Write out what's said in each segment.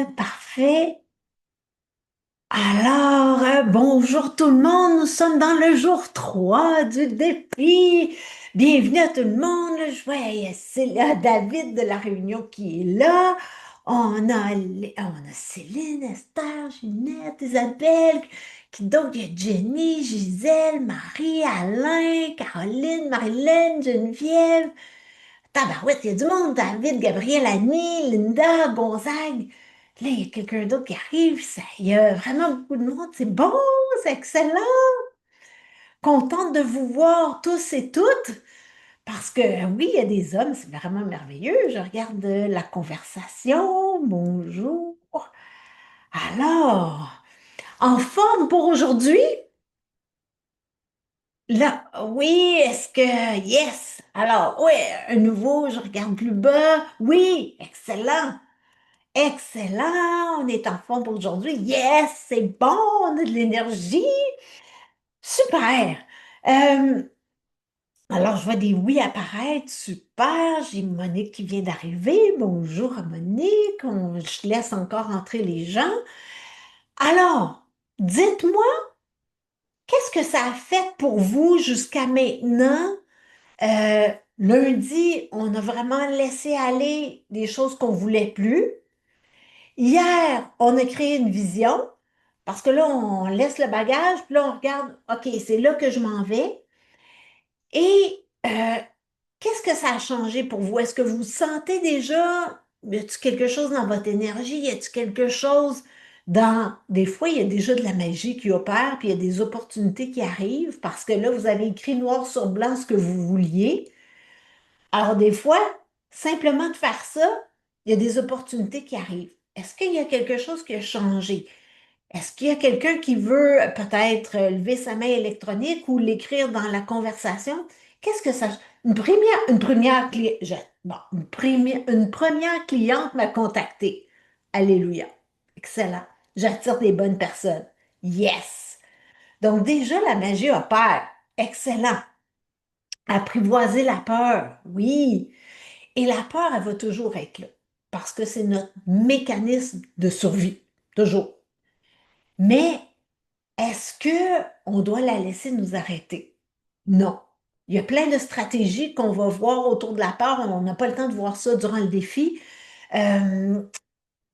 Parfait. Alors, bonjour tout le monde, nous sommes dans le jour 3 du défi. Bienvenue à tout le monde. Je vois, c'est là David de la Réunion qui est là. On a Céline, Esther, Ginette, Isabelle, qui d'autre? Il y a Jenny, Gisèle, Marie, Alain, Caroline, Marilyn, Geneviève. Tabarouette, il y a du monde. David, Gabriel, Annie, Linda, Gonzague. Là, il y a quelqu'un d'autre qui arrive. Il y a vraiment beaucoup de monde. C'est bon, c'est excellent. Contente de vous voir tous et toutes. Parce que oui, il y a des hommes, c'est vraiment merveilleux. Je regarde la conversation. Bonjour. Alors, en forme pour aujourd'hui? Là, oui, est-ce que, yes. Alors, oui, un nouveau, je regarde plus bas. Oui, excellent. Excellent, on est en forme pour aujourd'hui. Yes, c'est bon, on a de l'énergie. Super. Euh, alors, je vois des oui apparaître. Super. J'ai Monique qui vient d'arriver. Bonjour à Monique. Je laisse encore entrer les gens. Alors, dites-moi, qu'est-ce que ça a fait pour vous jusqu'à maintenant? Euh, Lundi, on a vraiment laissé aller des choses qu'on voulait plus. Hier, on a créé une vision parce que là, on laisse le bagage, puis là, on regarde, OK, c'est là que je m'en vais. Et qu'est-ce que ça a changé pour vous? Est-ce que vous sentez déjà, y a-t-il quelque chose dans votre énergie? Y a-t-il quelque chose dans... Des fois, il y a déjà de la magie qui opère, puis il y a des opportunités qui arrivent parce que là, vous avez écrit noir sur blanc ce que vous vouliez. Alors, des fois, simplement de faire ça, il y a des opportunités qui arrivent. Est-ce qu'il y a quelque chose qui a changé? Est-ce qu'il y a quelqu'un qui veut peut-être lever sa main électronique ou l'écrire dans la conversation? Qu'est-ce que ça... une première cliente m'a contacté. Alléluia. Excellent. J'attire des bonnes personnes. Yes. Donc déjà, la magie opère. Excellent. Apprivoiser la peur. Oui. Et la peur, elle va toujours être là. Parce que c'est notre mécanisme de survie. Toujours. Mais est-ce que on doit la laisser nous arrêter? Non. Il y a plein de stratégies qu'on va voir autour de la peur. On n'a pas le temps de voir ça durant le défi. Euh,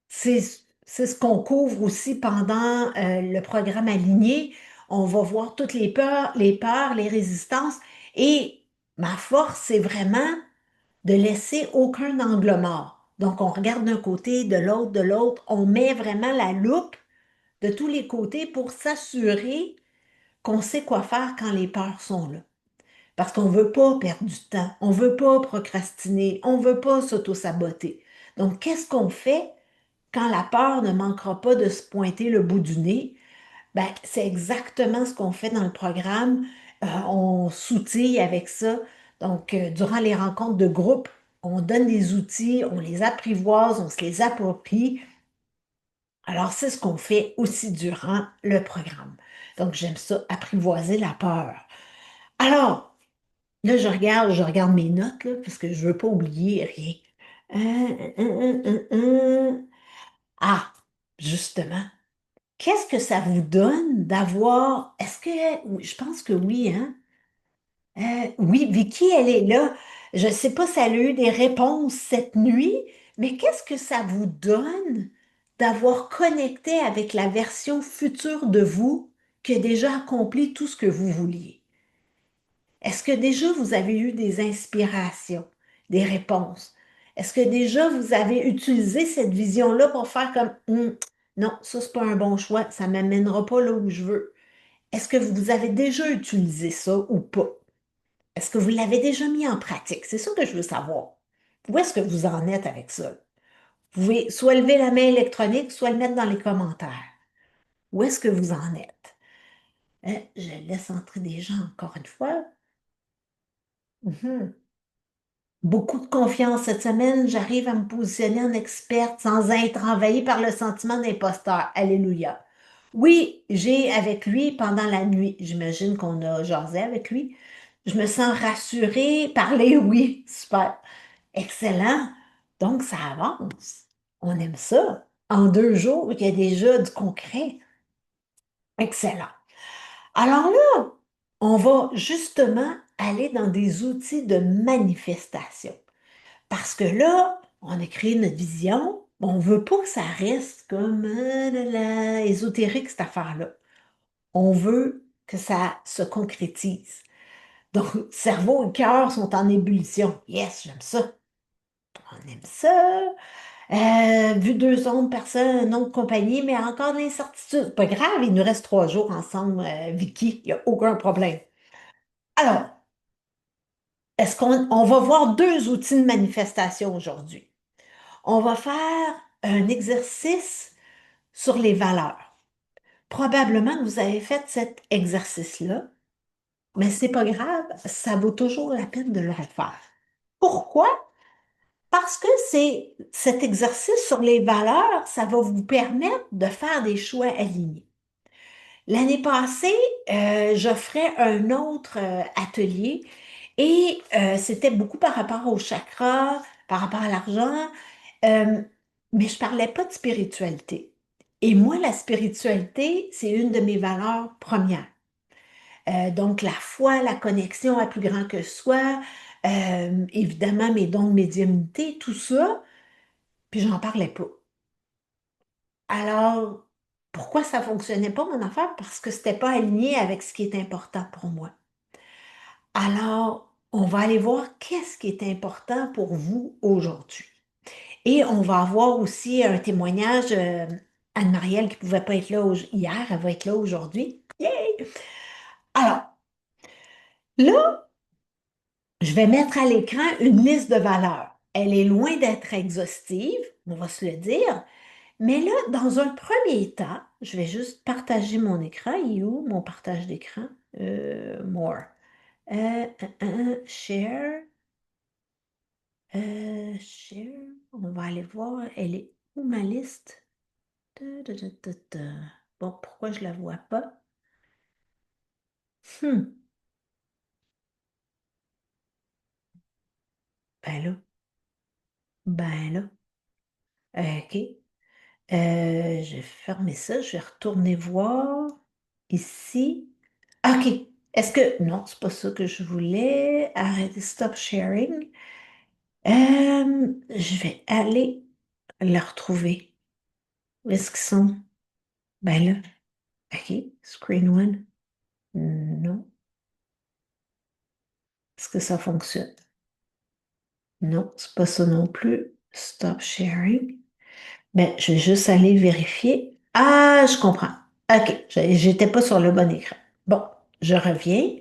c'est, c'est ce qu'on couvre aussi pendant le programme aligné. On va voir toutes les peurs, les résistances. Et ma force, c'est vraiment de laisser aucun angle mort. Donc, on regarde d'un côté, de l'autre, de l'autre. On met vraiment la loupe de tous les côtés pour s'assurer qu'on sait quoi faire quand les peurs sont là. Parce qu'on ne veut pas perdre du temps, on ne veut pas procrastiner, on ne veut pas s'auto-saboter. Donc, qu'est-ce qu'on fait quand la peur ne manquera pas de se pointer le bout du nez? Ben, c'est exactement ce qu'on fait dans le programme. On s'outille avec ça. Donc, durant les rencontres de groupe, on donne des outils, on les apprivoise, on se les approprie. Alors, c'est ce qu'on fait aussi durant le programme. Donc, j'aime ça, apprivoiser la peur. Alors, là, je regarde mes notes, là, parce que je ne veux pas oublier rien. Ah, justement, qu'est-ce que ça vous donne d'avoir... Est-ce que... Oui, je pense que oui, hein? Oui, Vicky, elle est là. Je ne sais pas si elle a eu des réponses cette nuit, mais qu'est-ce que ça vous donne d'avoir connecté avec la version future de vous qui a déjà accompli tout ce que vous vouliez? Est-ce que déjà vous avez eu des inspirations, des réponses? Est-ce que déjà vous avez utilisé cette vision-là pour faire comme non, ça, c'est pas un bon choix, ça ne m'amènera pas là où je veux. Est-ce que vous avez déjà utilisé ça ou pas? Est-ce que vous l'avez déjà mis en pratique? C'est ça que je veux savoir. Où est-ce que vous en êtes avec ça? Vous pouvez soit lever la main électronique, soit le mettre dans les commentaires. Où est-ce que vous en êtes? Je laisse entrer des gens encore une fois. Mhm. Beaucoup de confiance cette semaine. J'arrive à me positionner en experte sans être envahie par le sentiment d'imposteur. Alléluia. Oui, j'ai avec lui pendant la nuit. J'imagine qu'on a jasé avec lui. Je me sens rassurée. Parler, oui, super. Excellent. Donc, ça avance. On aime ça. en 2 jours, il y a déjà du concret. Excellent. Alors là, on va justement aller dans des outils de manifestation. Parce que là, on a créé notre vision, on ne veut pas que ça reste comme ésotérique, cette affaire-là. On veut que ça se concrétise. Donc, cerveau et cœur sont en ébullition. Yes, j'aime ça. On aime ça. Vu 2 autres personnes, un nom de compagnie, mais encore de l'incertitude. Pas grave, il nous reste 3 jours ensemble, Vicky. Il n'y a aucun problème. Alors, est-ce qu'on va voir 2 outils de manifestation aujourd'hui? On va faire un exercice sur les valeurs. Probablement que vous avez fait cet exercice-là, mais c'est pas grave, ça vaut toujours la peine de le refaire. Pourquoi? Parce que c'est cet exercice sur les valeurs, ça va vous permettre de faire des choix alignés. L'année passée, j'offrais un autre atelier et c'était beaucoup par rapport au chakra, par rapport à l'argent, euh, mais je parlais pas de spiritualité. Et moi, la spiritualité, c'est une de mes valeurs premières. Donc, la foi, la connexion à plus grand que soi, évidemment mes dons de médiumnité, tout ça, puis j'en parlais pas. Alors, pourquoi ça fonctionnait pas, mon affaire? Parce que c'était pas aligné avec ce qui est important pour moi. Alors, on va aller voir qu'est-ce qui est important pour vous aujourd'hui. Et on va avoir aussi un témoignage, Anne-Marielle qui ne pouvait pas être là hier, elle va être là aujourd'hui. Yay! Alors, là, je vais mettre à l'écran une liste de valeurs. Elle est loin d'être exhaustive, on va se le dire, mais là, dans un premier temps, je vais juste partager mon écran. Il est où mon partage d'écran? More. Share. Share. On va aller voir. Elle est où ma liste? Ta, ta, ta, ta, ta. Bon, pourquoi je la vois pas? Hmm, ben là, ben là. OK. Je vais fermer ça. Je vais retourner voir ici. OK. Est-ce que... Non, c'est pas ça que je voulais. Arrêtez, stop sharing. Je vais aller la retrouver. Où est-ce qu'ils sont? Ben là. OK. Screen one. Non. Est-ce que ça fonctionne? Non, c'est pas ça non plus. Stop sharing. Ben, je vais juste aller vérifier. Ah, je comprends. OK, j'étais pas sur le bon écran. Bon, je reviens.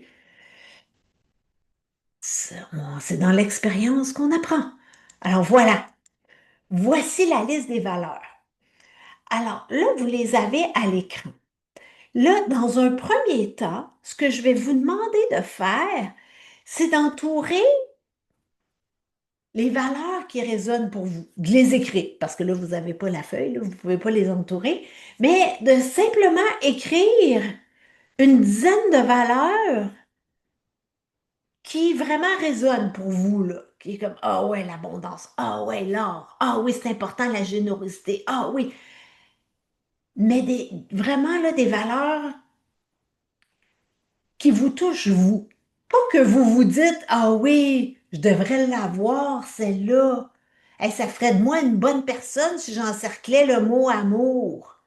C'est dans l'expérience qu'on apprend. Alors voilà, voici la liste des valeurs. Alors là, vous les avez à l'écran. Là, dans un premier temps, ce que je vais vous demander de faire, c'est d'entourer les valeurs qui résonnent pour vous, de les écrire, parce que là, vous n'avez pas la feuille, là, vous ne pouvez pas les entourer, mais de simplement écrire une dizaine de valeurs qui vraiment résonnent pour vous, là, qui est comme, ah ouais, l'abondance, ah ouais, l'or, ah oui, c'est important, la générosité, ah oui, mais vraiment, là, des valeurs qui vous touchent, vous. Pas que vous vous dites, ah oui, je devrais l'avoir, celle-là. Hey, ça ferait de moi une bonne personne si j'encerclais le mot amour.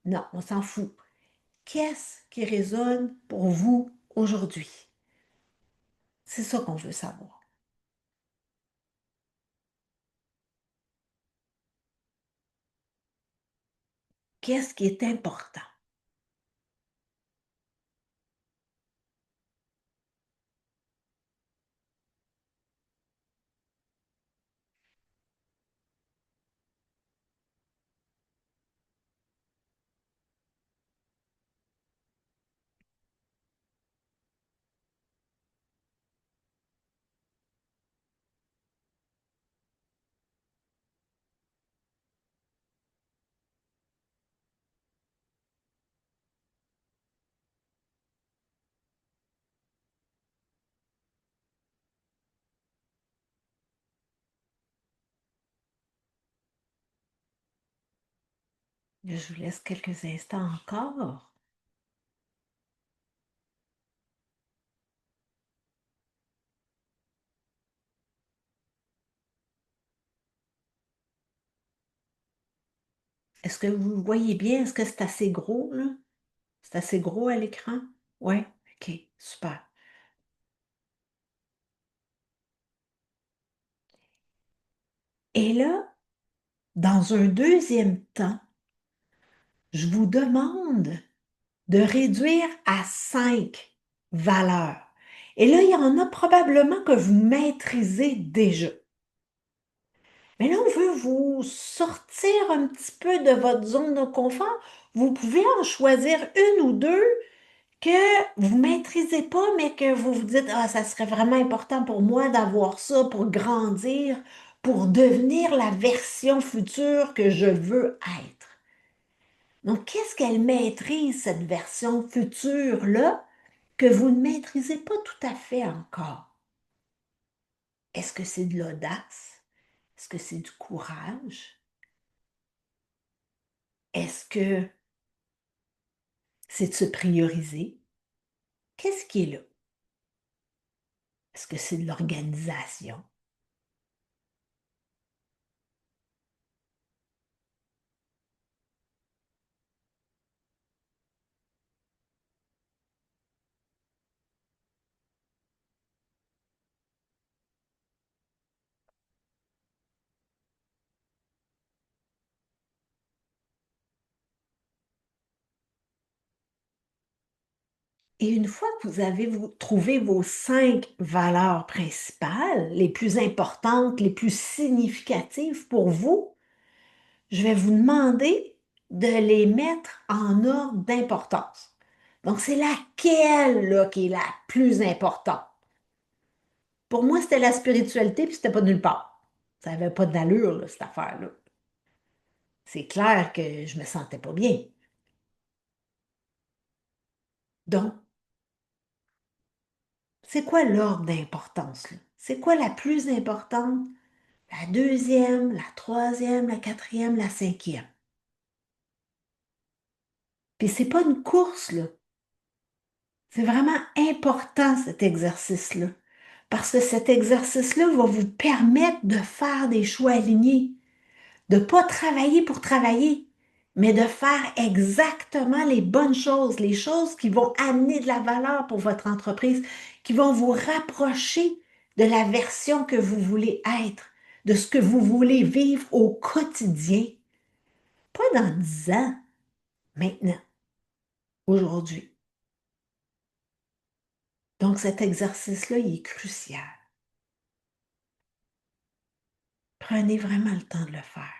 Non, on s'en fout. Qu'est-ce qui résonne pour vous aujourd'hui? C'est ça qu'on veut savoir. Qu'est-ce qui est important? Je vous laisse quelques instants encore. Est-ce que vous voyez bien? Est-ce que c'est assez gros, là? C'est assez gros à l'écran? Oui, OK, super. Et là, dans un deuxième temps, je vous demande de réduire à 5 valeurs. Et là, il y en a probablement que vous maîtrisez déjà. Mais là, on veut vous sortir un petit peu de votre zone de confort. Vous pouvez en choisir une ou deux que vous ne maîtrisez pas, mais que vous vous dites, ah, ça serait vraiment important pour moi d'avoir ça pour grandir, pour devenir la version future que je veux être. Donc, qu'est-ce qu'elle maîtrise, cette version future-là, que vous ne maîtrisez pas tout à fait encore? Est-ce que c'est de l'audace? Est-ce que c'est du courage? Est-ce que c'est de se prioriser? Qu'est-ce qui est là? Est-ce que c'est de l'organisation? Et une fois que vous avez trouvé vos 5 valeurs principales, les plus importantes, les plus significatives pour vous, je vais vous demander de les mettre en ordre d'importance. Donc, c'est laquelle là, qui est la plus importante? Pour moi, c'était la spiritualité, puis c'était pas nulle part. Ça n'avait pas d'allure, là, cette affaire-là. C'est clair que je me sentais pas bien. Donc, c'est quoi l'ordre d'importance, là? C'est quoi la plus importante? La deuxième, la troisième, la quatrième, la cinquième. Puis c'est pas une course, là. C'est vraiment important, cet exercice-là. Parce que cet exercice-là va vous permettre de faire des choix alignés, de ne pas travailler pour travailler, mais de faire exactement les bonnes choses, les choses qui vont amener de la valeur pour votre entreprise, qui vont vous rapprocher de la version que vous voulez être, de ce que vous voulez vivre au quotidien. Pas dans 10 ans, maintenant, aujourd'hui. Donc cet exercice-là, il est crucial. Prenez vraiment le temps de le faire.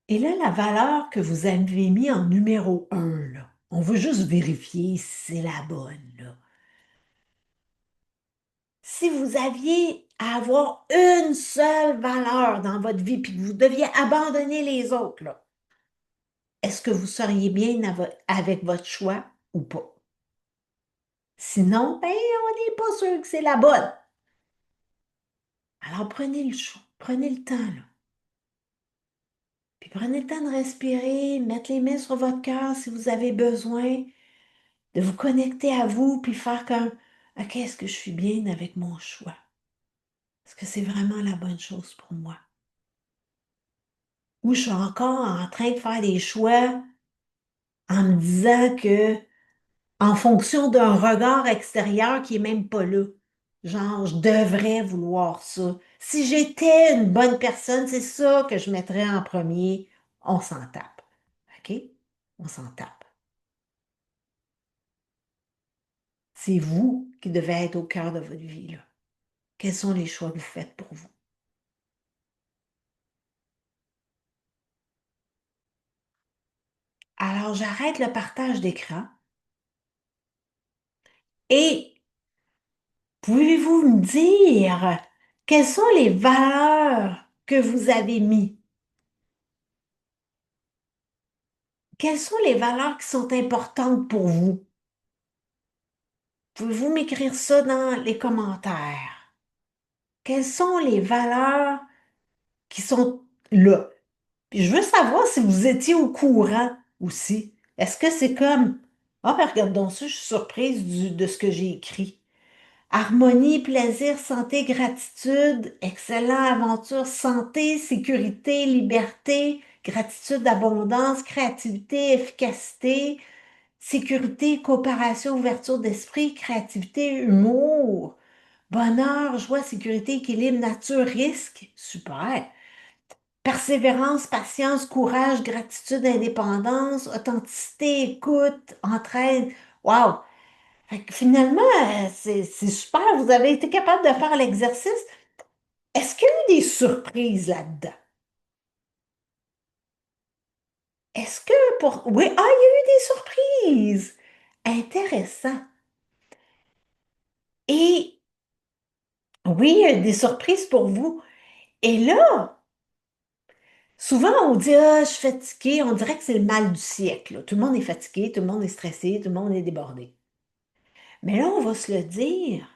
Et là, la valeur que vous avez mis en numéro 1, là, on veut juste vérifier si c'est la bonne, là. Si vous aviez à avoir une seule valeur dans votre vie, puis que vous deviez abandonner les autres, là, est-ce que vous seriez bien avec votre choix ou pas? Sinon, ben, on n'est pas sûr que c'est la bonne. Alors prenez le choix, prenez le temps, là. Puis prenez le temps de respirer, mettre les mains sur votre cœur si vous avez besoin, de vous connecter à vous, puis faire comme, OK, est-ce que je suis bien avec mon choix? Est-ce que c'est vraiment la bonne chose pour moi? Ou je suis encore en train de faire des choix en me disant que, en fonction d'un regard extérieur qui est même pas là, genre, je devrais vouloir ça. Si j'étais une bonne personne, c'est ça que je mettrais en premier. On s'en tape. OK? On s'en tape. C'est vous qui devez être au cœur de votre vie, là. Quels sont les choix que vous faites pour vous? Alors, j'arrête le partage d'écran et pouvez-vous me dire quelles sont les valeurs que vous avez mis? Quelles sont les valeurs qui sont importantes pour vous? Pouvez-vous m'écrire ça dans les commentaires? Quelles sont les valeurs qui sont là? Puis je veux savoir si vous étiez au courant aussi. Est-ce que c'est comme, ah, ben regarde donc ça, je suis surprise de ce que j'ai écrit. Harmonie, plaisir, santé, gratitude, excellent, aventure, santé, sécurité, liberté, gratitude, abondance, créativité, efficacité, sécurité, coopération, ouverture d'esprit, créativité, humour, bonheur, joie, sécurité, équilibre, nature, risque. Super. Persévérance, patience, courage, gratitude, indépendance, authenticité, écoute, entraide. Wow! Fait que finalement, c'est super. Vous avez été capable de faire l'exercice. Est-ce qu'il y a eu des surprises là-dedans? Est-ce que pour... Oui, ah, il y a eu des surprises. Intéressant. Et oui, il y a eu des surprises pour vous. Et là, souvent on dit, ah, je suis fatiguée. On dirait que c'est le mal du siècle, là. Tout le monde est fatigué, tout le monde est stressé, tout le monde est débordé. Mais là, on va se le dire.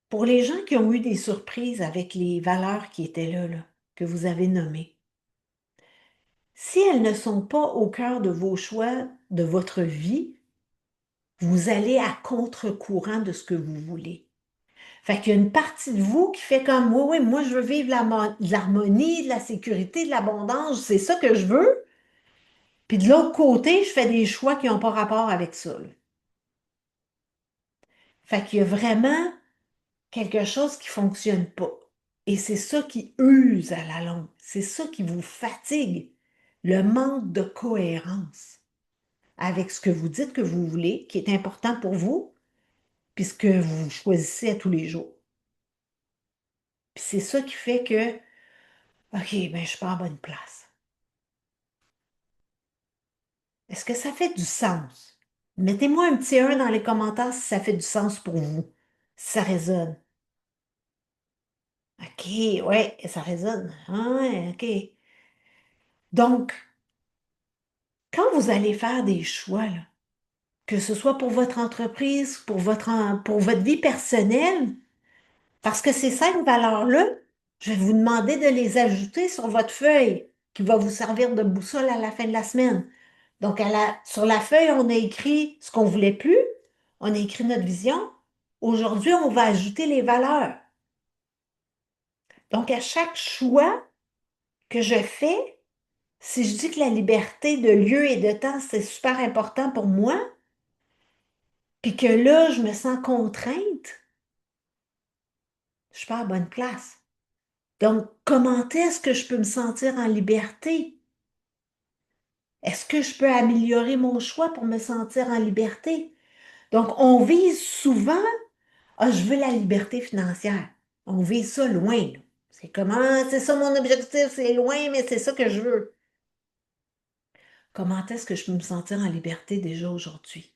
Pour les gens qui ont eu des surprises avec les valeurs qui étaient là, que vous avez nommées, si elles ne sont pas au cœur de vos choix, de votre vie, vous allez à contre-courant de ce que vous voulez. Fait qu'il y a une partie de vous qui fait comme, oui, oui, moi, je veux vivre de l'harmonie, de la sécurité, de l'abondance, c'est ça que je veux. Puis de l'autre côté, je fais des choix qui n'ont pas rapport avec ça, là. Fait qu'il y a vraiment quelque chose qui fonctionne pas. Et c'est ça qui use à la longue. C'est ça qui vous fatigue. Le manque de cohérence avec ce que vous dites que vous voulez, qui est important pour vous, puis ce que vous choisissez à tous les jours. Puis c'est ça qui fait que, OK, ben je suis pas en bonne place. Est-ce que ça fait du sens? Mettez-moi un petit 1 dans les commentaires si ça fait du sens pour vous, si ça résonne. OK, ouais, ça résonne. Ah ouais, OK. Donc, quand vous allez faire des choix, là, que ce soit pour votre entreprise, pour votre vie personnelle, parce que ces 5 valeurs-là, je vais vous demander de les ajouter sur votre feuille qui va vous servir de boussole à la fin de la semaine. Donc, sur la feuille, on a écrit ce qu'on ne voulait plus, on a écrit notre vision. Aujourd'hui, on va ajouter les valeurs. Donc, à chaque choix que je fais, si je dis que la liberté de lieu et de temps, c'est super important pour moi, puis que là, je me sens contrainte, je suis pas à la bonne place. Donc, comment est-ce que je peux me sentir en liberté? Est-ce que je peux améliorer mon choix pour me sentir en liberté? Donc, on vise souvent, ah, je veux la liberté financière. On vise ça loin, là. C'est comment, c'est ça mon objectif, c'est loin, mais c'est ça que je veux. Comment est-ce que je peux me sentir en liberté déjà aujourd'hui?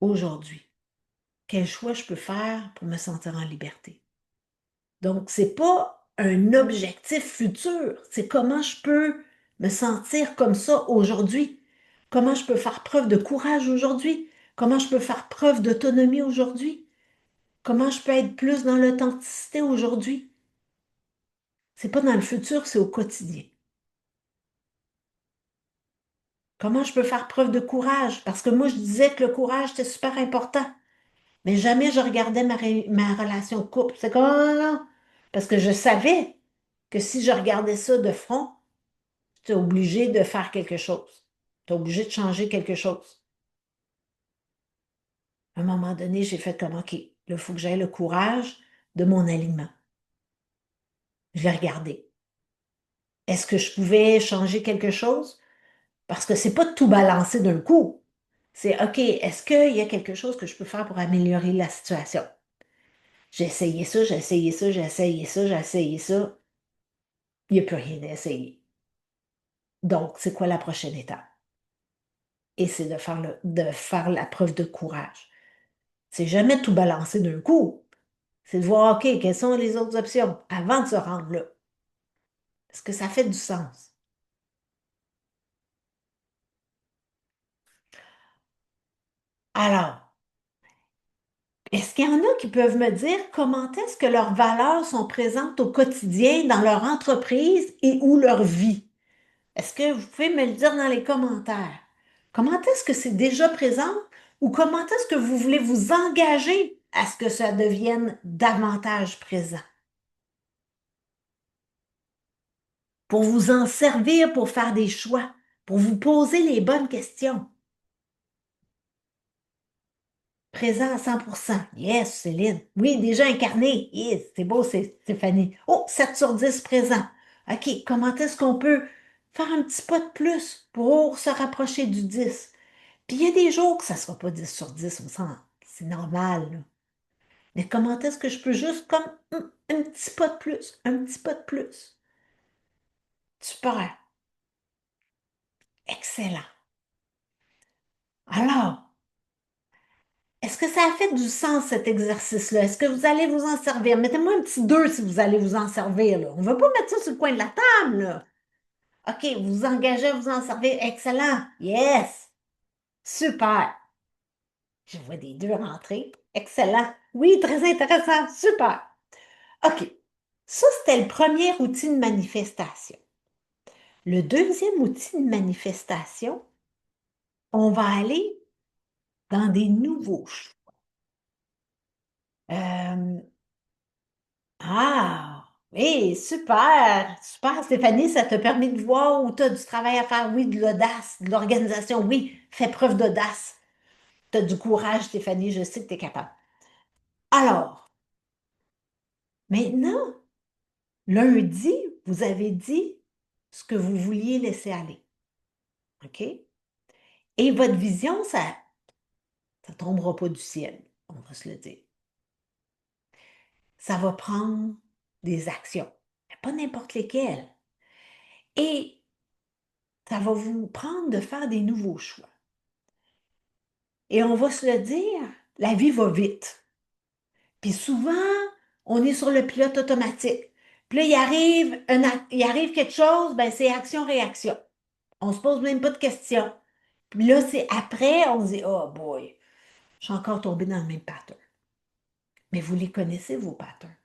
Aujourd'hui. Quel choix je peux faire pour me sentir en liberté? Donc, c'est pas un objectif futur, c'est comment je peux me sentir comme ça aujourd'hui. Comment je peux faire preuve de courage aujourd'hui? Comment je peux faire preuve d'autonomie aujourd'hui? Comment je peux être plus dans l'authenticité aujourd'hui? C'est pas dans le futur, c'est au quotidien. Comment je peux faire preuve de courage? Parce que moi, je disais que le courage, c'était super important. Mais jamais je regardais ma relation de couple. C'est comme, oh non, non. Parce que je savais que si je regardais ça de front, tu es obligé de faire quelque chose. Tu es obligé de changer quelque chose. À un moment donné, j'ai fait comme, OK, là, il faut que j'aie le courage de mon alignement. Je l'ai regardé. Est-ce que je pouvais changer quelque chose? Parce que c'est pas de tout balancer d'un coup. C'est, OK, est-ce qu'il y a quelque chose que je peux faire pour améliorer la situation? J'ai essayé ça, j'ai essayé ça, j'ai essayé ça, j'ai essayé ça. Il n'y a plus rien à essayer. Donc, c'est quoi la prochaine étape? Et c'est de faire la preuve de courage. C'est jamais tout balancer d'un coup. C'est de voir, OK, quelles sont les autres options avant de se rendre là. Est-ce que ça fait du sens? Alors, est-ce qu'il y en a qui peuvent me dire comment est-ce que leurs valeurs sont présentes au quotidien dans leur entreprise et ou leur vie? Est-ce que vous pouvez me le dire dans les commentaires? Comment est-ce que c'est déjà présent ou comment est-ce que vous voulez vous engager à ce que ça devienne davantage présent? Pour vous en servir pour faire des choix, pour vous poser les bonnes questions. Présent à 100%. Yes, Céline. Oui, déjà incarné. Yes, c'est beau, c'est Stéphanie. Oh, 7 sur 10 présent. OK, comment est-ce qu'on peut faire un petit pas de plus pour se rapprocher du 10? Puis il y a des jours que ça ne sera pas 10 sur 10, on sent. C'est normal, là. Mais comment est-ce que je peux juste comme un petit pas de plus, un petit pas de plus? Super. Excellent. Alors, est-ce que ça a fait du sens, cet exercice-là? Est-ce que vous allez vous en servir? Mettez-moi un petit 2 si vous allez vous en servir, là. On ne va pas mettre ça sur le coin de la table, là. OK, vous vous engagez à vous en servir. Excellent. Yes. Super. Je vois des 2 rentrer. Excellent. Oui, très intéressant. Super. OK. Ça, c'était le premier outil de manifestation. Le deuxième outil de manifestation, on va aller dans des nouveaux choix. Euh, Ah, oui, super, super, Stéphanie, ça te permet de voir où tu as du travail à faire, oui, de l'audace, de l'organisation, oui, fais preuve d'audace. Tu as du courage, Stéphanie, je sais que tu es capable. Alors, maintenant, lundi, vous avez dit ce que vous vouliez laisser aller, OK? Et votre vision, ça ne tombera pas du ciel, on va se le dire. Ça va prendre des actions, mais pas n'importe lesquelles. Et ça va vous prendre de faire des nouveaux choix. Et on va se le dire, la vie va vite. Puis souvent, on est sur le pilote automatique. Puis là, il arrive quelque chose, ben c'est action-réaction. On se pose même pas de questions. Puis là, c'est après, on se dit, oh boy, je suis encore tombée dans le même pattern. Mais vous les connaissez, vos patterns.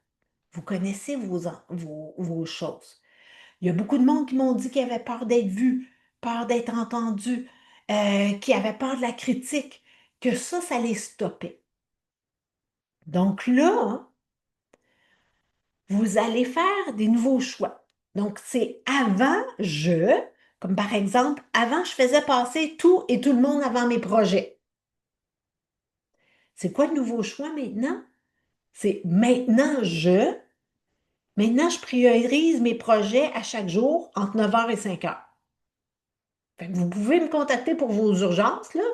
Vous connaissez vos choses. Il y a beaucoup de monde qui m'ont dit qu'ils avaient peur d'être vus, peur d'être entendus, qui avaient peur de la critique, que ça les stoppait. Donc là, vous allez faire des nouveaux choix. Donc, c'est comme par exemple, avant, je faisais passer tout et tout le monde avant mes projets. C'est quoi le nouveau choix maintenant? C'est maintenant, je priorise mes projets à chaque jour entre 9 h et 5 h. Fait que vous pouvez me contacter pour vos urgences, là.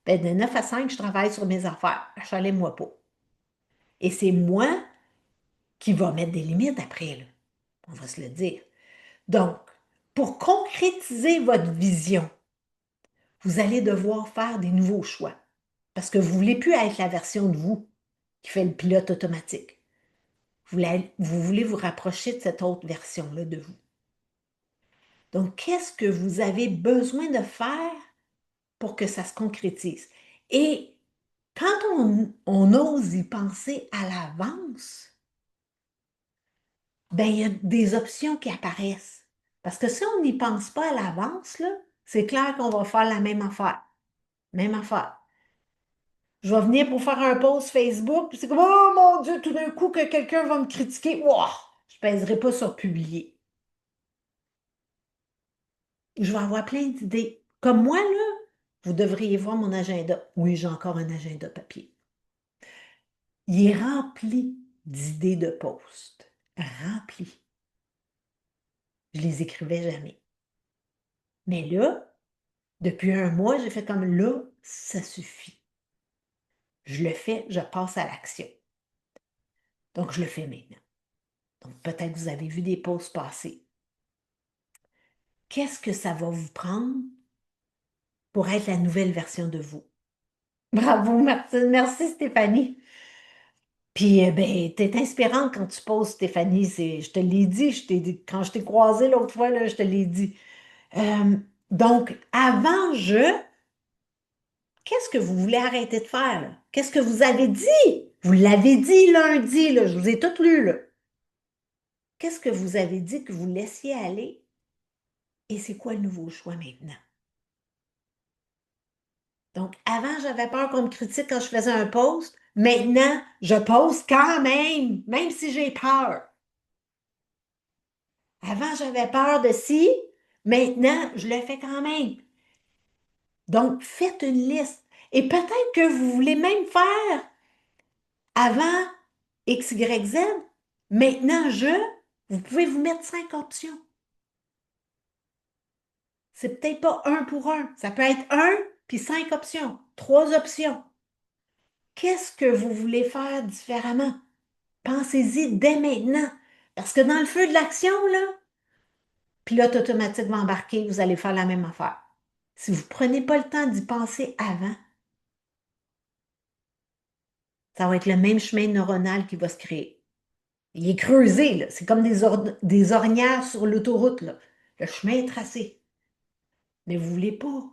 Ben, de 9 à 5, je travaille sur mes affaires. Achalez-moi pas. Et c'est moi qui va mettre des limites après, là. On va se le dire. Donc, pour concrétiser votre vision, vous allez devoir faire des nouveaux choix parce que vous ne voulez plus être la version de vous qui fait le pilote automatique. Vous voulez vous rapprocher de cette autre version-là de vous. Donc, qu'est-ce que vous avez besoin de faire pour que ça se concrétise? Et quand on ose y penser à l'avance, ben, il y a des options qui apparaissent. Parce que si on n'y pense pas à l'avance, là, c'est clair qu'on va faire la même affaire. Même affaire. Je vais venir pour faire un post Facebook, puis c'est comme, oh mon Dieu, tout d'un coup que quelqu'un va me critiquer. Wow! Je ne pèserai pas sur publier. Je vais avoir plein d'idées. Comme moi, là, vous devriez voir mon agenda. Oui, j'ai encore un agenda papier. Il est rempli d'idées de posts. Rempli. Je les écrivais jamais. Mais là, depuis un mois, j'ai fait comme là, ça suffit. Je le fais, je passe à l'action. Donc, je le fais maintenant. Donc, peut-être que vous avez vu des posts passer. Qu'est-ce que ça va vous prendre pour être la nouvelle version de vous? Bravo, Martine. Merci, Stéphanie. Puis, ben, t'es inspirante quand tu poses, Stéphanie. Je te l'ai dit, quand je t'ai croisée l'autre fois, là, je te l'ai dit. Euh, donc, avant qu'est-ce que vous voulez arrêter de faire, là? Qu'est-ce que vous avez dit? Vous l'avez dit lundi, là, je vous ai tout lu, là. Qu'est-ce que vous avez dit que vous laissiez aller? Et c'est quoi le nouveau choix maintenant? Donc, avant, j'avais peur qu'on me critique quand je faisais un post. Maintenant, je poste quand même si j'ai peur. Avant, j'avais peur de si. Maintenant, je le fais quand même. Donc, faites une liste. Et peut-être que vous voulez même faire avant X, Y, Z. Maintenant, vous pouvez vous mettre 5 options. C'est peut-être pas un pour un. Ça peut être un, puis 5 options, 3 options. Qu'est-ce que vous voulez faire différemment? Pensez-y dès maintenant. Parce que dans le feu de l'action, là, pilote automatique va embarquer, vous allez faire la même affaire. Si vous ne prenez pas le temps d'y penser avant, ça va être le même chemin neuronal qui va se créer. Il est creusé, là. C'est comme des ornières sur l'autoroute, là. Le chemin est tracé. Mais vous ne voulez pas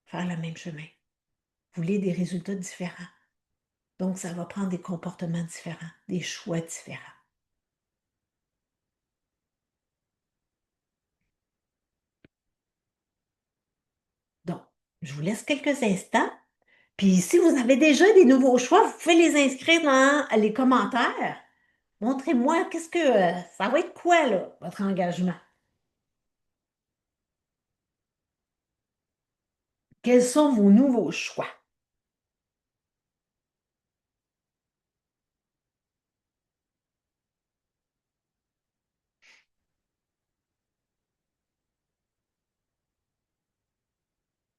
faire le même chemin. Vous voulez des résultats différents. Donc, ça va prendre des comportements différents, des choix différents. Donc, je vous laisse quelques instants. Puis, si vous avez déjà des nouveaux choix, vous pouvez les inscrire dans les commentaires. Montrez-moi qu'est-ce que ça va être quoi, là, votre engagement? Quels sont vos nouveaux choix?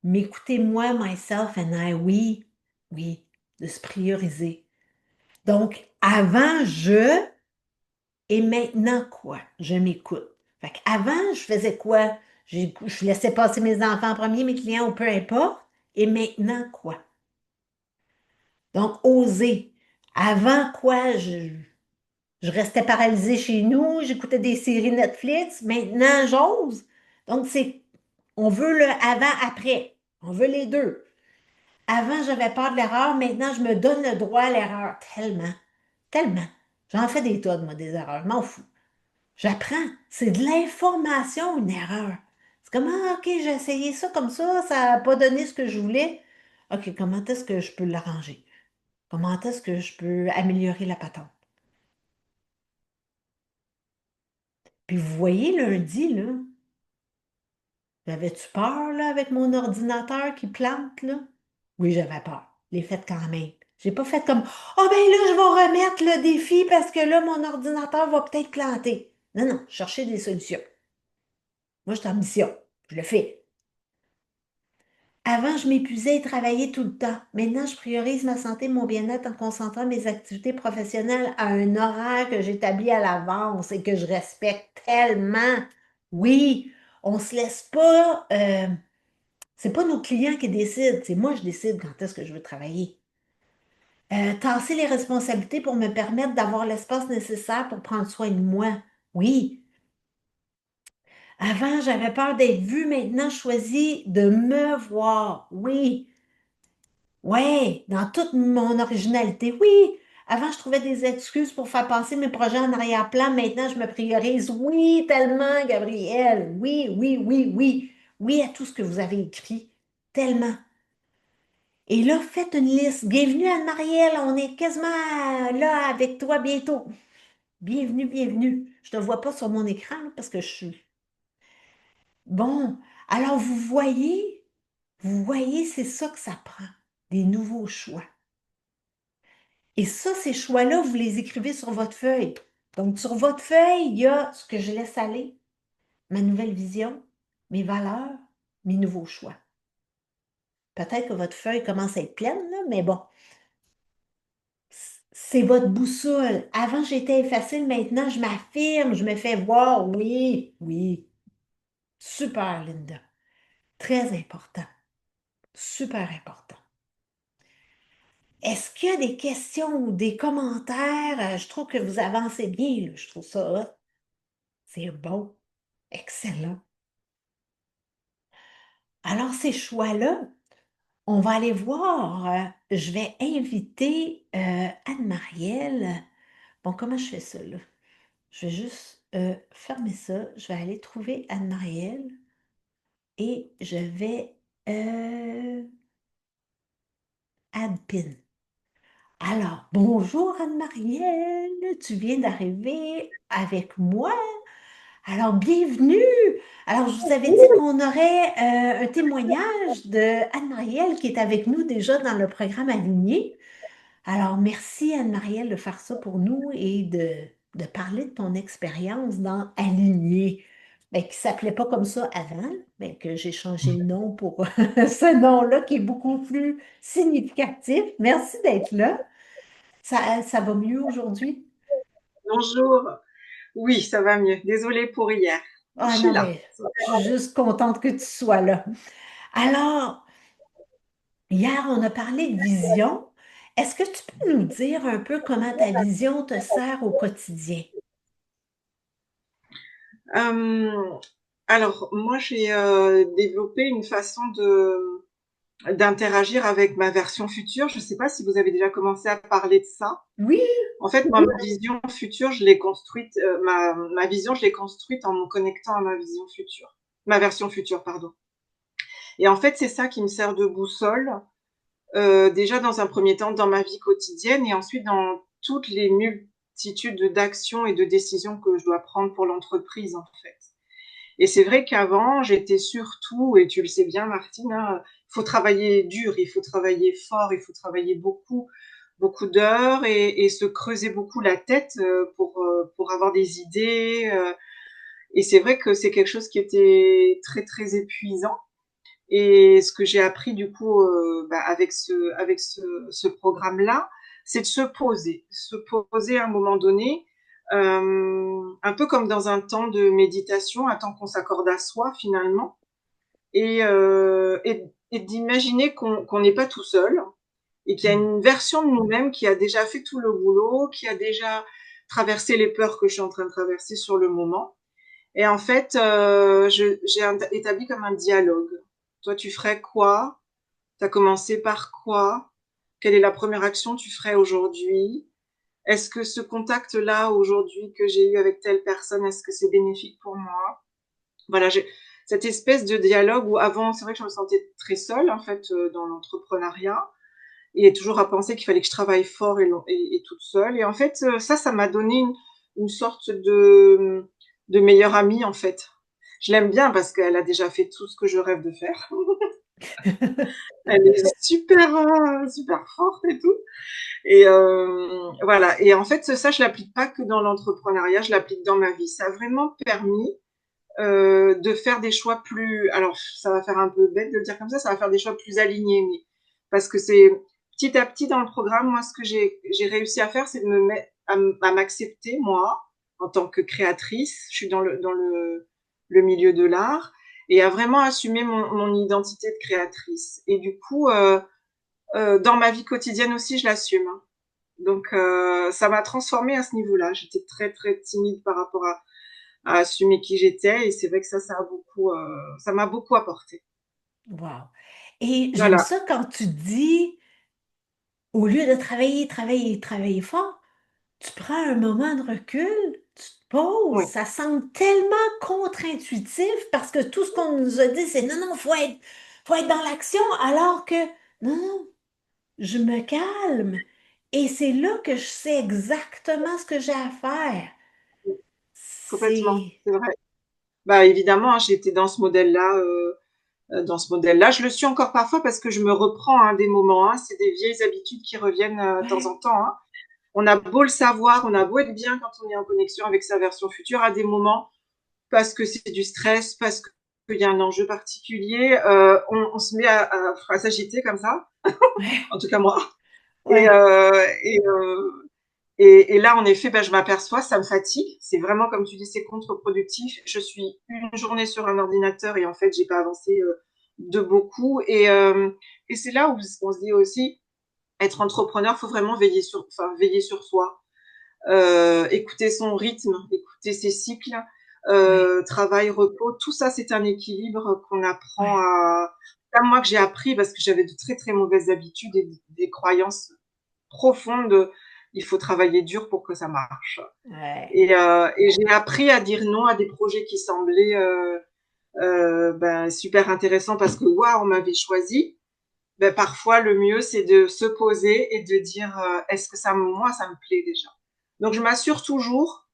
M'écoutez moi, myself and I, oui, oui, de se prioriser. Donc, avant, et maintenant, quoi? Je m'écoute. Fait qu'avant, je faisais quoi? Je laissais passer mes enfants en premier, mes clients, ou peu importe. Et maintenant, quoi? Donc, oser. Avant, quoi? Je restais paralysée chez nous, j'écoutais des séries Netflix. Maintenant, j'ose. Donc, on veut le avant-après. On veut les deux. Avant, j'avais peur de l'erreur. Maintenant, je me donne le droit à l'erreur. Tellement. Tellement. J'en fais des tonnes, moi, des erreurs. Je m'en fous. J'apprends. C'est de l'information, une erreur. C'est comme, ah, OK, j'ai essayé ça comme ça n'a pas donné ce que je voulais. OK, comment est-ce que je peux l'arranger? Comment est-ce que je peux améliorer la patente? Puis vous voyez, lundi, là, j'avais-tu peur, là, avec mon ordinateur qui plante, là? Oui, j'avais peur. Je l'ai fait quand même. J'ai pas fait comme, oh ben là, je vais remettre le défi parce que là, mon ordinateur va peut-être planter. Non, non, chercher des solutions. Moi, je suis en mission. Je le fais. Avant, je m'épuisais et travaillais tout le temps. Maintenant, je priorise ma santé et mon bien-être en concentrant mes activités professionnelles à un horaire que j'établis à l'avance et que je respecte tellement. Oui, on se laisse pas. C'est pas nos clients qui décident, c'est moi je décide quand est-ce que je veux travailler. Tasser les responsabilités pour me permettre d'avoir l'espace nécessaire pour prendre soin de moi. Oui. Avant, j'avais peur d'être vue. Maintenant, je choisis de me voir. Oui. Ouais, dans toute mon originalité, oui. Avant, je trouvais des excuses pour faire passer mes projets en arrière-plan. Maintenant, je me priorise. Oui, tellement, Gabrielle. Oui, oui, oui, oui. Oui à tout ce que vous avez écrit. Tellement. Et là, faites une liste. Bienvenue Anne-Marielle, on est quasiment là avec toi bientôt. Bienvenue, bienvenue. Je ne te vois pas sur mon écran là, parce que je suis... Bon, alors vous voyez, c'est ça que ça prend, des nouveaux choix. Et ça, ces choix-là, vous les écrivez sur votre feuille. Donc, sur votre feuille, il y a ce que je laisse aller, ma nouvelle vision, mes valeurs, mes nouveaux choix. Peut-être que votre feuille commence à être pleine, là, mais bon, c'est votre boussole. Avant, j'étais facile, maintenant, je m'affirme, je me fais voir. Oui, oui. Super, Linda. Très important. Super important. Est-ce qu'il y a des questions ou des commentaires? Je trouve que vous avancez bien, là. Je trouve ça hot. C'est bon. Excellent. Alors, ces choix-là, on va aller voir. Je vais inviter Anne-Marielle. Bon, comment je fais ça, là? Je vais juste fermer ça. Je vais aller trouver Anne-Marielle et je vais add pin. Alors, bonjour Anne-Marielle, tu viens d'arriver avec moi. Alors, bienvenue. Alors, je vous avais dit qu'on aurait un témoignage de Anne-Marielle qui est avec nous déjà dans le programme Aligné. Alors, merci Anne-Marielle de faire ça pour nous et de parler de ton expérience dans Aligné, ben, qui ne s'appelait pas comme ça avant, mais que j'ai changé le nom pour ce nom-là qui est beaucoup plus significatif. Merci d'être là. Ça va mieux aujourd'hui? Bonjour. Oui, ça va mieux. Désolée pour hier. Je Ah suis non, là. mais je suis juste contente que tu sois là. Alors, hier, on a parlé de vision. Est-ce que tu peux nous dire un peu comment ta vision te sert au quotidien? Euh, alors, moi, j'ai développé une façon de d'interagir avec ma version future. Je ne sais pas si vous avez déjà commencé à parler de ça. Oui. En fait, moi, ma vision future, je l'ai construite, ma vision, je l'ai construite en me connectant à ma vision future, ma version future, pardon. Et en fait, c'est ça qui me sert de boussole, déjà dans un premier temps dans ma vie quotidienne et ensuite dans toutes les multitudes d'actions et de décisions que je dois prendre pour l'entreprise, en fait. Et c'est vrai qu'avant, j'étais surtout, et tu le sais bien, Martine, hein, il faut travailler dur, il faut travailler fort, il faut travailler beaucoup, beaucoup d'heures et se creuser beaucoup la tête pour avoir des idées. Et c'est vrai que c'est quelque chose qui était très, très épuisant. Et ce que j'ai appris du coup avec ce programme-là, c'est de se poser à un moment donné, un peu comme dans un temps de méditation, un temps qu'on s'accorde à soi finalement, et d'imaginer qu'on n'est pas tout seul et qu'il y a Hmm. une version de nous-mêmes qui a déjà fait tout le boulot, qui a déjà traversé les peurs que je suis en train de traverser sur le moment. Et en fait, j'ai établi comme un dialogue. Toi, tu ferais quoi? Tu as commencé par quoi? Quelle est la première action que tu ferais aujourd'hui? Est-ce que ce contact-là aujourd'hui que j'ai eu avec telle personne, est-ce que c'est bénéfique pour moi? Voilà, j'ai cette espèce de dialogue où avant, c'est vrai que je me sentais très seule en fait dans l'entrepreneuriat et toujours à penser qu'il fallait que je travaille fort et toute seule. Et en fait, ça m'a donné une sorte de meilleure amie en fait. Je l'aime bien parce qu'elle a déjà fait tout ce que je rêve de faire. Elle est super, super forte et tout. Et voilà. Et en fait, ça, je l'applique pas que dans l'entrepreneuriat, je l'applique dans ma vie. Ça a vraiment permis de faire des choix plus. Alors, ça va faire un peu bête de le dire comme ça va faire des choix plus alignés, mais parce que c'est petit à petit dans le programme, moi, ce que j'ai réussi à faire, c'est de me mettre à m'accepter moi en tant que créatrice. Je suis dans le milieu de l'art et à vraiment assumer mon identité de créatrice. Et du coup, dans ma vie quotidienne aussi, je l'assume, hein. Donc, ça m'a transformée à ce niveau-là. J'étais très, très timide par rapport à assumer qui j'étais. Et c'est vrai que ça m'a beaucoup apporté. Wow. Et j'aime Voilà. ça quand tu dis, au lieu de travailler, travailler, travailler fort, tu prends un moment de recul, tu te poses, Oui, ça semble tellement contre-intuitif parce que tout ce qu'on nous a dit, c'est non, non, faut être dans l'action, alors que non, non, je me calme. Et c'est là que je sais exactement ce que j'ai à faire. complètement. C'est... C'est vrai. Bah, évidemment, hein, j'étais dans ce modèle-là. Je le suis encore parfois parce que je me reprends hein, des moments. Hein. C'est des vieilles habitudes qui reviennent de temps Ouais, en temps. Hein. On a beau le savoir, on a beau être bien quand on est en connexion avec sa version future, à des moments, parce que c'est du stress, parce qu'il y a un enjeu particulier, on se met à s'agiter comme ça, ouais, en tout cas moi. Et, ouais. là, en effet, ben, je m'aperçois, ça me fatigue. C'est vraiment, comme tu dis, c'est contre-productif. Je suis une journée sur un ordinateur et en fait, j'ai pas avancé de beaucoup. Et c'est là où on se dit aussi, être entrepreneur, faut vraiment veiller sur soi, écouter son rythme, écouter ses cycles, Ouais, travail, repos, tout ça, c'est un équilibre qu'on apprend ouais, à. Pas moi que j'ai appris parce que j'avais de très très mauvaises habitudes et des croyances profondes. Il faut travailler dur pour que ça marche. ouais. Et j'ai appris à dire non à des projets qui semblaient super intéressants parce que waouh, on m'avait choisi. Ben, parfois, le mieux, c'est de se poser et de dire est-ce que moi, ça me plaît déjà. Donc, je m'assure toujours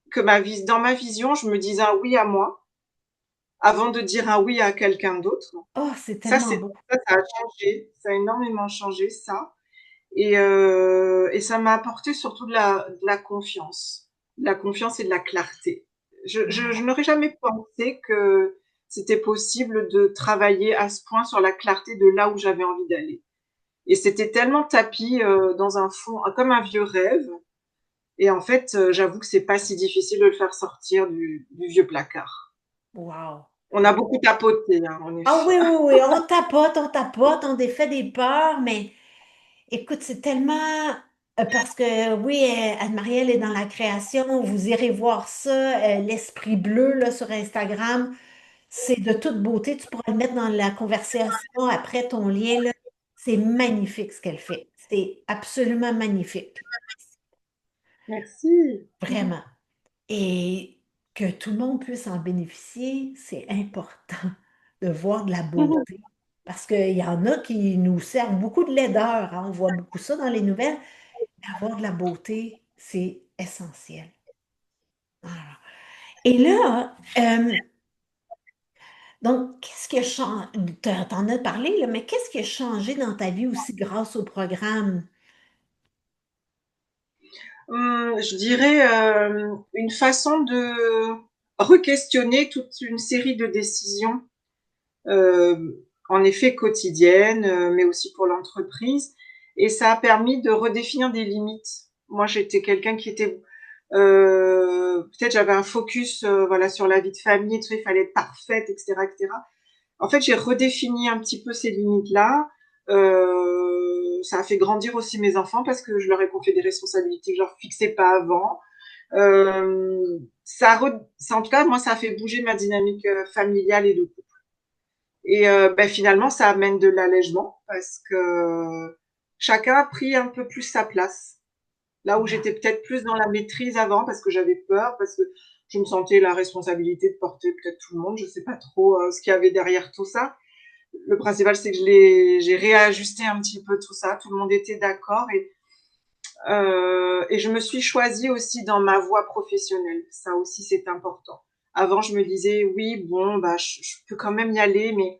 que dans ma vision, je me dise un oui à moi avant de dire un oui à quelqu'un d'autre. Oh, c'est tellement beau. Ça a changé, ça a énormément changé ça. Et ça m'a apporté surtout de la confiance. De la confiance et de la clarté. Je Ouais. n'aurais jamais pensé que c'était possible de travailler à ce point sur la clarté de là où j'avais envie d'aller. Et c'était tellement tapis dans un fond, comme un vieux rêve. Et en fait, j'avoue que c'est pas si difficile de le faire sortir du vieux placard. Wow. On a beaucoup tapoté, hein, en Ah oui, effet. oui, oui, on défait des peurs, mais écoute, c'est tellement... parce que oui, Anne-Marielle est dans la création, vous irez voir ça, l'Esprit Bleu là, sur Instagram, c'est de toute beauté, tu pourras le mettre dans la conversation après ton lien, là. C'est magnifique ce qu'elle fait, c'est absolument magnifique, Merci. vraiment. Et que tout le monde puisse en bénéficier, c'est important de voir de la beauté. Parce qu'il y en a qui nous servent beaucoup de laideur, hein. On voit beaucoup ça dans les nouvelles. Mais avoir de la beauté, c'est essentiel. Voilà. Et là, donc, qu'est-ce qui a changé? T'en as parlé, là, mais qu'est-ce qui a changé dans ta vie aussi grâce au programme? Je dirais une façon de re-questionner toute une série de décisions, euh, en effet quotidiennes, mais aussi pour l'entreprise. Et ça a permis de redéfinir des limites. Moi, j'étais quelqu'un qui était peut-être j'avais un focus voilà sur la vie de famille, tu sais, il fallait être parfaite, etc., etc. En fait, j'ai redéfini un petit peu ces limites-là. Ça a fait grandir aussi mes enfants parce que je leur ai confié des responsabilités que je leur fixais pas avant. En tout cas, moi, ça a fait bouger ma dynamique familiale et de couple. Et finalement, ça amène de l'allègement parce que chacun a pris un peu plus sa place. Là où Wow. j'étais peut-être plus dans la maîtrise avant parce que j'avais peur, parce que je me sentais la responsabilité de porter peut-être tout le monde. Je sais pas trop ce qu'il y avait derrière tout ça. Le principal, c'est que j'ai réajusté un petit peu tout ça. Tout le monde était d'accord et je me suis choisie aussi dans ma voie professionnelle. Ça aussi, c'est important. Avant, je me disais, oui, bon, bah, je peux quand même y aller, mais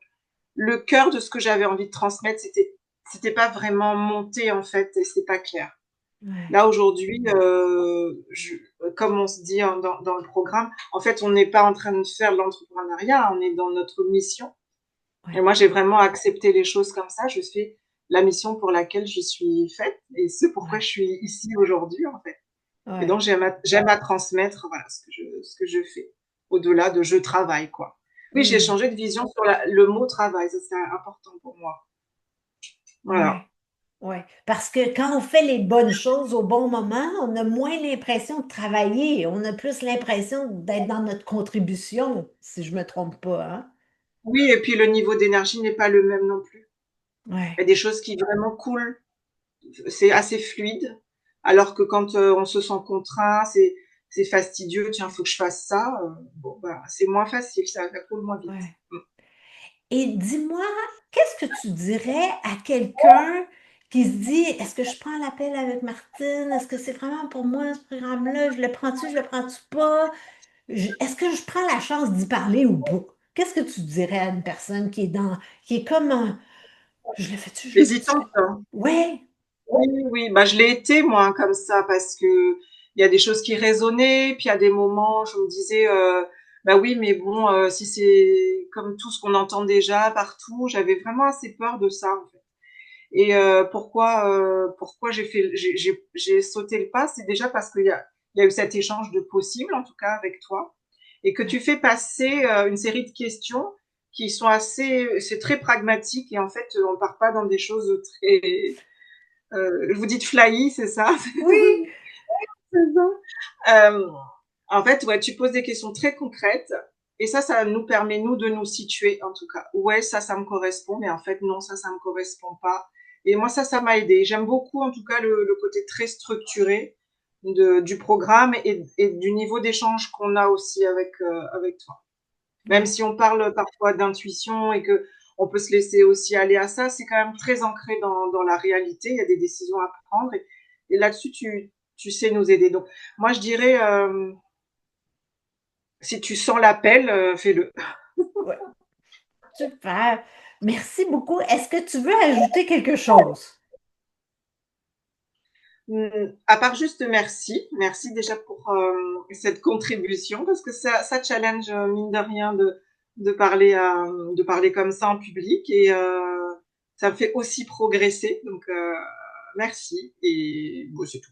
le cœur de ce que j'avais envie de transmettre, c'était pas vraiment monté, en fait, et c'est pas clair. Ouais, Là, aujourd'hui, comme on se dit dans le programme, en fait, on n'est pas en train de faire de l'entrepreneuriat, on est dans notre mission. Et ouais, moi, j'ai vraiment accepté les choses comme ça. Je fais la mission pour laquelle je suis faite et ce pourquoi je ouais, suis ici aujourd'hui, en fait. Et donc, ouais. j'aime à transmettre, voilà, ce que je fais. Au-delà de je travaille, quoi. Oui, j'ai Hmm. changé de vision sur le mot travail. Ça, c'est important pour moi. Ouais. Voilà. Ouais, parce que quand on fait les bonnes choses au bon moment, on a moins l'impression de travailler, on a plus l'impression d'être dans notre contribution, si je me trompe pas, hein? Oui, et puis le niveau d'énergie n'est pas le même non plus. Il y Ouais, a des choses qui vraiment coulent, c'est assez fluide, alors que quand on se sent contraint, c'est fastidieux, tiens, faut que je fasse ça. Bon, bah, c'est moins facile, ça coule moins vite. ouais. Et dis-moi, qu'est-ce que tu dirais à quelqu'un qui se dit, est-ce que je prends l'appel avec Martine? Est-ce que c'est vraiment pour moi ce programme-là? Je le prends-tu, je le prends-tu pas? Est-ce que je prends la chance d'y parler ou pas? Qu'est-ce que tu dirais à une personne qui est comme un, je le fais-tu, je le fais-tu? Hésitante, hein. Ouais. Oui, oui, bah, je l'ai été, moi, hein, comme ça, parce que il y a des choses qui résonnaient, puis il y a des moments, je me disais, bah oui, mais bon, si c'est comme tout ce qu'on entend déjà partout, j'avais vraiment assez peur de ça, en fait. Et pourquoi j'ai sauté le pas, c'est déjà parce il y a eu cet échange de possibles, en tout cas avec toi, et que tu Ouais. fais passer une série de questions qui sont c'est très pragmatique, et en fait, on part pas dans des choses très Vous dites flyy, c'est ça? Oui, C'est ça. En fait, ouais, tu poses des questions très concrètes et ça nous permet, nous, de nous situer, en tout cas. Ouais, ça me correspond, mais en fait, non, ça me correspond pas. Et moi, ça m'a aidé. J'aime beaucoup, en tout cas, le côté très structuré du programme et du niveau d'échange qu'on a aussi avec toi. Même ouais. si on parle parfois d'intuition et que on peut se laisser aussi aller à ça, c'est quand même très ancré dans la réalité. Il y a des décisions à prendre et là-dessus, tu sais nous aider. Donc, moi, je dirais, si tu sens l'appel, fais-le. Ouais. Super. Merci beaucoup. Est-ce que tu veux ajouter quelque chose? À part juste merci, merci déjà pour cette contribution parce que ça challenge mine de rien de parler comme ça en public et ça me fait aussi progresser. Donc merci et bon, c'est tout.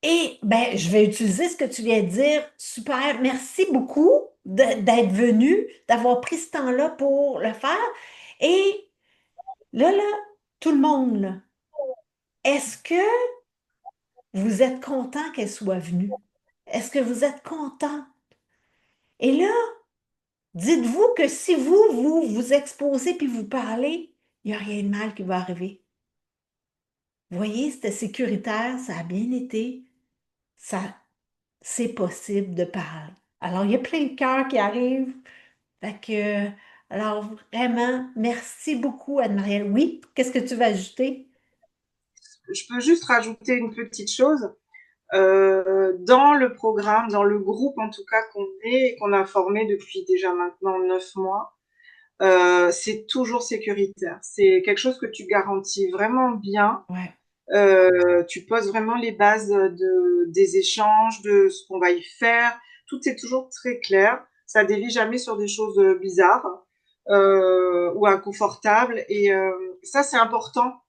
Et ben, je vais utiliser ce que tu viens de dire. Super. Merci beaucoup d'être venu, d'avoir pris ce temps-là pour le faire. Et là, tout le monde, là, est-ce que vous êtes content qu'elle soit venue? Est-ce que vous êtes content? Et là, dites-vous que si vous exposez puis vous parlez, il n'y a rien de mal qui va arriver. Vous voyez, c'était sécuritaire, ça a bien été, ça, c'est possible de parler. Alors, il y a plein de cœurs qui arrivent. Fait que, alors, vraiment, merci beaucoup, Anne-Marielle. Oui, qu'est-ce que tu vas ajouter? Je peux juste rajouter une petite chose. Dans le programme, dans le groupe en tout cas qu'on est et qu'on a formé depuis déjà maintenant 9 mois, c'est toujours sécuritaire. C'est quelque chose que tu garantis vraiment bien. Ouais, Tu poses vraiment les bases des échanges, de ce qu'on va y faire. Tout est toujours très clair. Ça dévie jamais sur des choses bizarres ou inconfortables. Et ça, c'est important.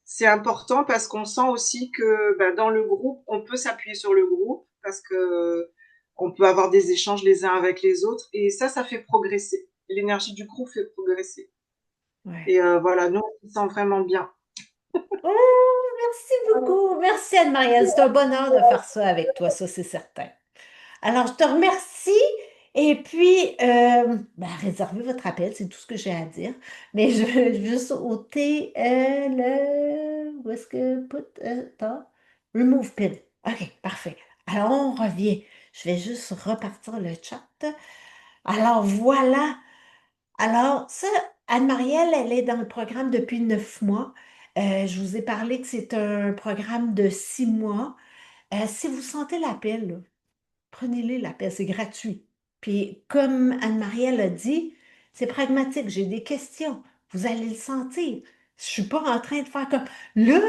C'est important parce qu'on sent aussi que bah, dans le groupe, on peut s'appuyer sur le groupe parce que on peut avoir des échanges les uns avec les autres. Et ça fait progresser. L'énergie du groupe fait progresser. ouais. Et voilà, nous, on se sent vraiment bien. Oh, merci beaucoup. Merci, Anne-Marielle. C'est un bonheur de faire ça avec toi, ça, c'est certain. Alors, je te remercie. Et puis, ben, réservez votre appel, c'est tout ce que j'ai à dire. Mais je vais juste ôter où est-ce que put, attends. Remove pin. OK, parfait. Alors, on revient. Je vais juste repartir le chat. Alors, voilà. Alors, ça, Anne-Marielle, elle est dans le programme depuis 9 mois. Je vous ai parlé que c'est un programme de 6 mois. Si vous sentez l'appel, là, prenez-le l'appel, c'est gratuit. Puis, comme Anne-Marielle a dit, c'est pragmatique, j'ai des questions. Vous allez le sentir. Je suis pas en train de faire comme là,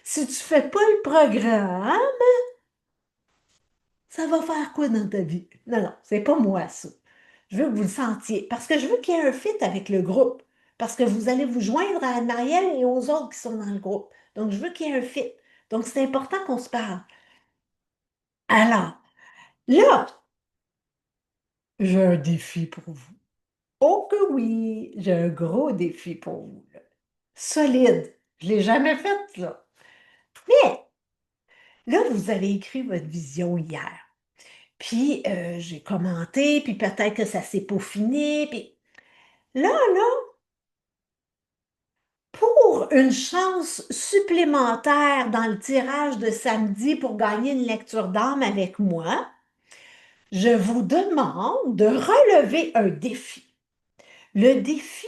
si tu fais pas le programme, ça va faire quoi dans ta vie? Non, non, c'est pas moi, ça. Je veux que vous le sentiez. Parce que je veux qu'il y ait un fit avec le groupe. Parce que vous allez vous joindre à Anne-Marielle et aux autres qui sont dans le groupe. Donc, je veux qu'il y ait un fit. Donc, c'est important qu'on se parle. Alors, là, j'ai un défi pour vous. Oh que oui, j'ai un gros défi pour vous, là. Solide. Je ne l'ai jamais fait, là. Mais là, vous avez écrit votre vision hier. Puis, j'ai commenté, puis peut-être que ça s'est peaufiné. Puis là, pour une chance supplémentaire dans le tirage de samedi pour gagner une lecture d'âme avec moi, je vous demande de relever un défi. Le défi,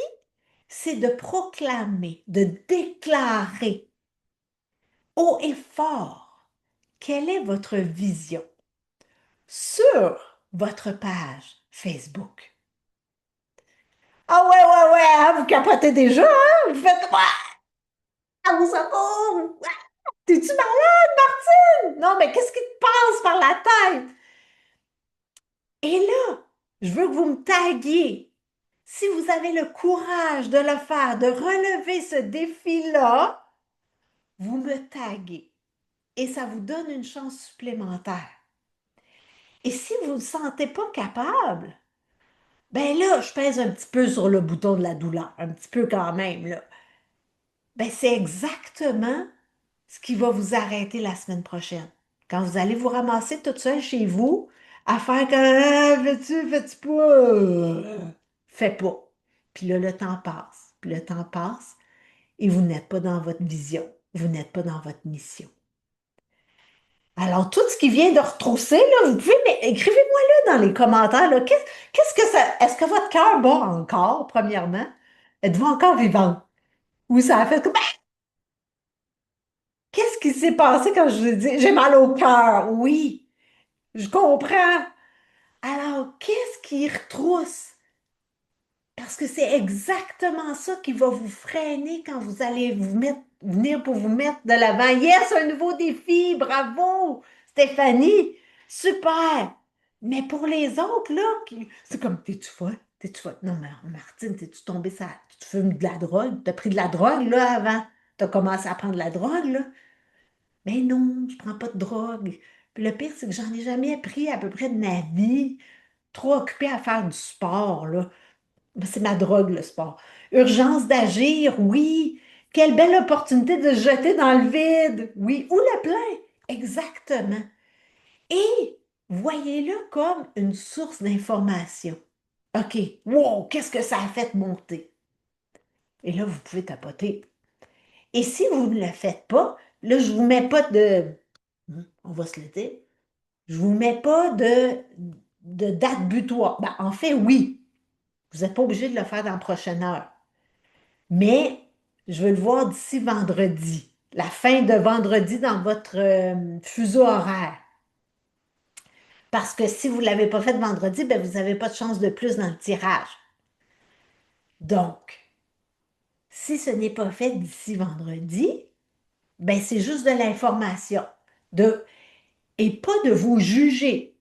c'est de proclamer, de déclarer haut et fort quelle est votre vision sur votre page Facebook. Ah ouais, ouais, ouais, hein, vous capotez déjà, hein? Vous faites quoi? À vos secours! T'es-tu malade, Martine? Non, mais qu'est-ce qui te passe par la tête? Et là, je veux que vous me taguiez. Si vous avez le courage de le faire, de relever ce défi-là, vous me taguez. Et ça vous donne une chance supplémentaire. Et si vous ne vous sentez pas capable, ben là, je pèse un petit peu sur le bouton de la douleur, un petit peu quand même, là. Ben, c'est exactement ce qui va vous arrêter la semaine prochaine. Quand vous allez vous ramasser toute seule chez vous, à faire comme ah, fais-tu pas? Fais pas. Puis là, le temps passe. Puis le temps passe et vous n'êtes pas dans votre vision. Vous n'êtes pas dans votre mission. Alors, tout ce qui vient de retrousser, là, vous pouvez, mais écrivez-moi là dans les commentaires, là, qu'est-ce que ça, est-ce que votre cœur bat encore, premièrement? Êtes-vous encore vivant? Ou ça a fait comme, ah, qu'est-ce qui s'est passé quand je vous ai dit, j'ai mal au cœur? Oui, je comprends. Alors, qu'est-ce qui retrousse? Parce que c'est exactement ça qui va vous freiner quand vous allez venir pour vous mettre de l'avant. Yes, un nouveau défi, bravo, Stéphanie, super. Mais pour les autres, là, c'est comme, t'es-tu folle? T'es-tu folle? Non, mais Martine, t'es-tu tombée ça? Tu fumes de la drogue? T'as pris de la drogue, là, avant? T'as commencé à prendre de la drogue, là? Mais non, je prends pas de drogue. Puis le pire, c'est que j'en ai jamais pris à peu près de ma vie. Trop occupée à faire du sport, là. Ben, c'est ma drogue, le sport. Urgence d'agir, oui. Quelle belle opportunité de se jeter dans le vide, oui. Ou le plein, exactement. Et voyez-le comme une source d'information. OK, wow, qu'est-ce que ça a fait monter? Et là, vous pouvez tapoter. Et si vous ne le faites pas, là, je ne vous mets pas on va se le dire, je ne vous mets pas de date butoir. Ben, en fait, oui, vous n'êtes pas obligé de le faire dans la prochaine heure. Mais je veux le voir d'ici vendredi, la fin de vendredi dans votre fuseau horaire. Parce que si vous ne l'avez pas fait vendredi, ben vous n'avez pas de chance de plus dans le tirage. Donc, si ce n'est pas fait d'ici vendredi, ben c'est juste de l'information. De, et pas de vous juger.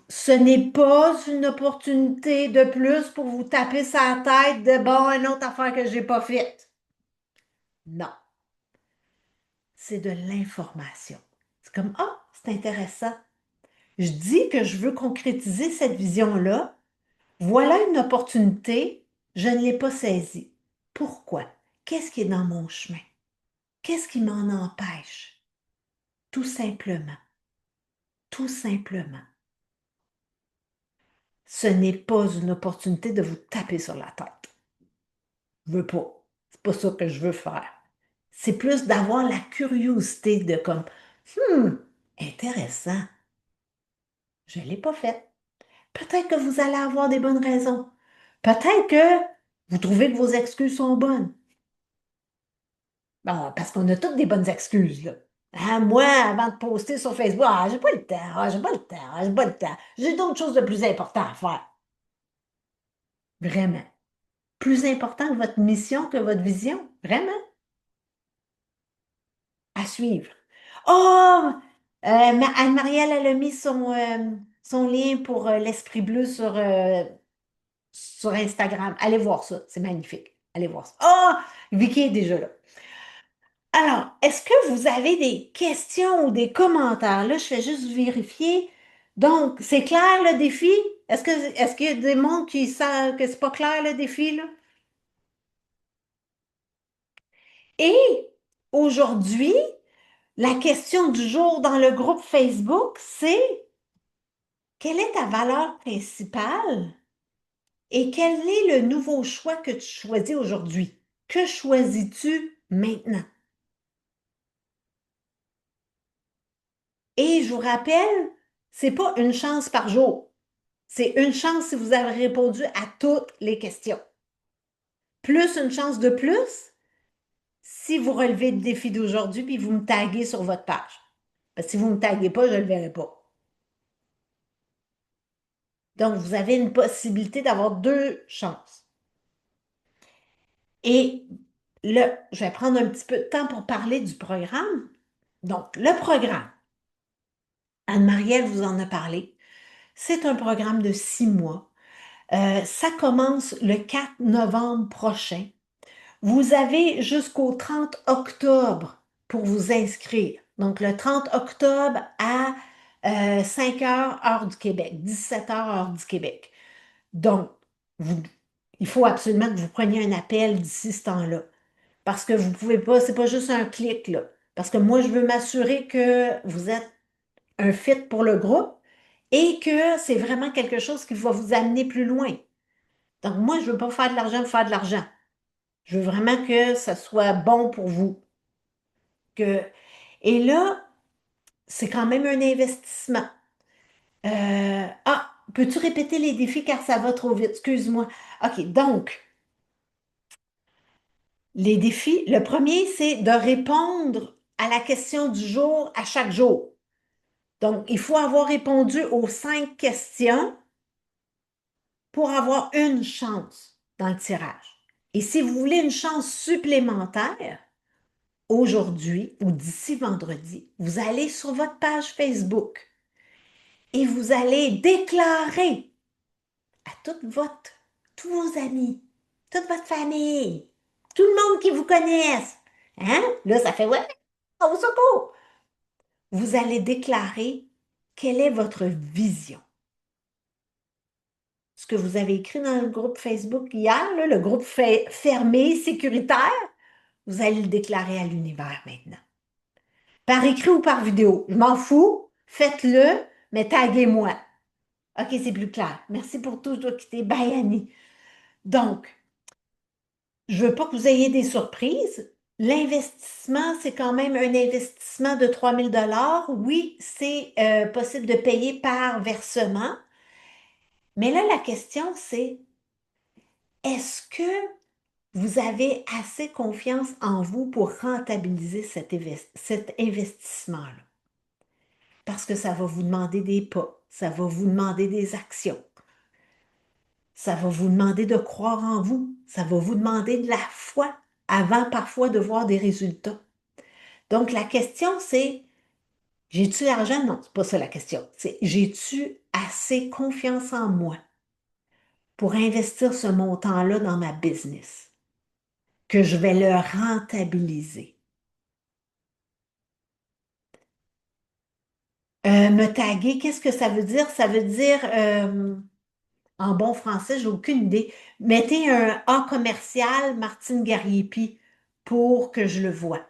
Ce n'est pas une opportunité de plus pour vous taper sa tête de bon, une autre affaire que je n'ai pas faite. Non. C'est de l'information. C'est comme, ah, c'est intéressant. Je dis que je veux concrétiser cette vision-là. Voilà une opportunité. Je ne l'ai pas saisie. Pourquoi? Qu'est-ce qui est dans mon chemin? Qu'est-ce qui m'en empêche? Tout simplement. Tout simplement. Ce n'est pas une opportunité de vous taper sur la tête. Je veux pas. C'est pas ça que je veux faire. C'est plus d'avoir la curiosité de comme, intéressant. Je ne l'ai pas fait. Peut-être que vous allez avoir des bonnes raisons. Peut-être que vous trouvez que vos excuses sont bonnes. Bon, parce qu'on a toutes des bonnes excuses, là. Ah, moi, avant de poster sur Facebook, ah, j'ai pas le temps, ah, j'ai pas le temps, ah, j'ai pas le temps. J'ai d'autres choses de plus importantes à faire. Vraiment. Plus important que votre mission, que votre vision. Vraiment. À suivre. Oh! Anne-Marielle, elle a mis son lien pour l'Esprit Bleu sur Instagram. Allez voir ça, c'est magnifique. Allez voir ça. Ah, Vicky est déjà là. Alors, est-ce que vous avez des questions ou des commentaires? Là, je fais juste vérifier. Donc, c'est clair le défi? Est-ce qu'il y a des mondes qui savent que c'est pas clair le défi, là? Et aujourd'hui, la question du jour dans le groupe Facebook, c'est quelle est ta valeur principale et quel est le nouveau choix que tu choisis aujourd'hui? Que choisis-tu maintenant? Et je vous rappelle, c'est pas une chance par jour. C'est une chance si vous avez répondu à toutes les questions. Plus une chance de plus si vous relevez le défi d'aujourd'hui puis vous me taguez sur votre page. Parce que si vous ne me taguez pas, je ne le verrai pas. Donc, vous avez une possibilité d'avoir deux chances. Et là, je vais prendre un petit peu de temps pour parler du programme. Donc, le programme, Anne-Marielle vous en a parlé. C'est un programme de 6 mois. Ça commence le 4 novembre prochain. Vous avez jusqu'au 30 octobre pour vous inscrire. Donc, le 30 octobre à 5 heures, heure du Québec, 17 heures, heure du Québec. Donc, il faut absolument que vous preniez un appel d'ici ce temps-là. Parce que vous pouvez pas, c'est pas juste un clic, là. Parce que moi, je veux m'assurer que vous êtes un fit pour le groupe et que c'est vraiment quelque chose qui va vous amener plus loin. Donc, moi, je veux pas faire de l'argent pour faire de l'argent. Je veux vraiment que ça soit bon pour vous. Que... Et là, c'est quand même un investissement. Peux-tu répéter les défis car ça va trop vite? Excuse-moi. OK, donc, les défis, le premier, c'est de répondre à la question du jour à chaque jour. Donc, il faut avoir répondu aux 5 questions pour avoir une chance dans le tirage. Et si vous voulez une chance supplémentaire, aujourd'hui ou d'ici vendredi, vous allez sur votre page Facebook et vous allez déclarer à tous vos amis, toute votre famille, tout le monde qui vous connaisse. Hein? Là, ça fait ouais, au secours. Vous allez déclarer quelle est votre vision. Ce que vous avez écrit dans le groupe Facebook hier, là, le groupe fermé, sécuritaire, vous allez le déclarer à l'univers maintenant. Par écrit ou par vidéo, je m'en fous, faites-le, mais taguez-moi. OK, c'est plus clair. Merci pour tout, je dois quitter. Bye, Annie. Donc, je veux pas que vous ayez des surprises. L'investissement, c'est quand même un investissement de 3 000 $. Oui, c'est possible de payer par versement. Mais là, la question, c'est est-ce que vous avez assez confiance en vous pour rentabiliser cet investissement-là? Parce que ça va vous demander des pas, ça va vous demander des actions, ça va vous demander de croire en vous, ça va vous demander de la foi avant parfois de voir des résultats. Donc la question c'est, j'ai-tu l'argent? Non, c'est pas ça la question. C'est, j'ai-tu assez confiance en moi pour investir ce montant-là dans ma business, que je vais le rentabiliser? Me taguer, qu'est-ce que ça veut dire? Ça veut dire, en bon français, j'ai aucune idée. Mettez un A commercial Martine Gariepi pour que je le voie.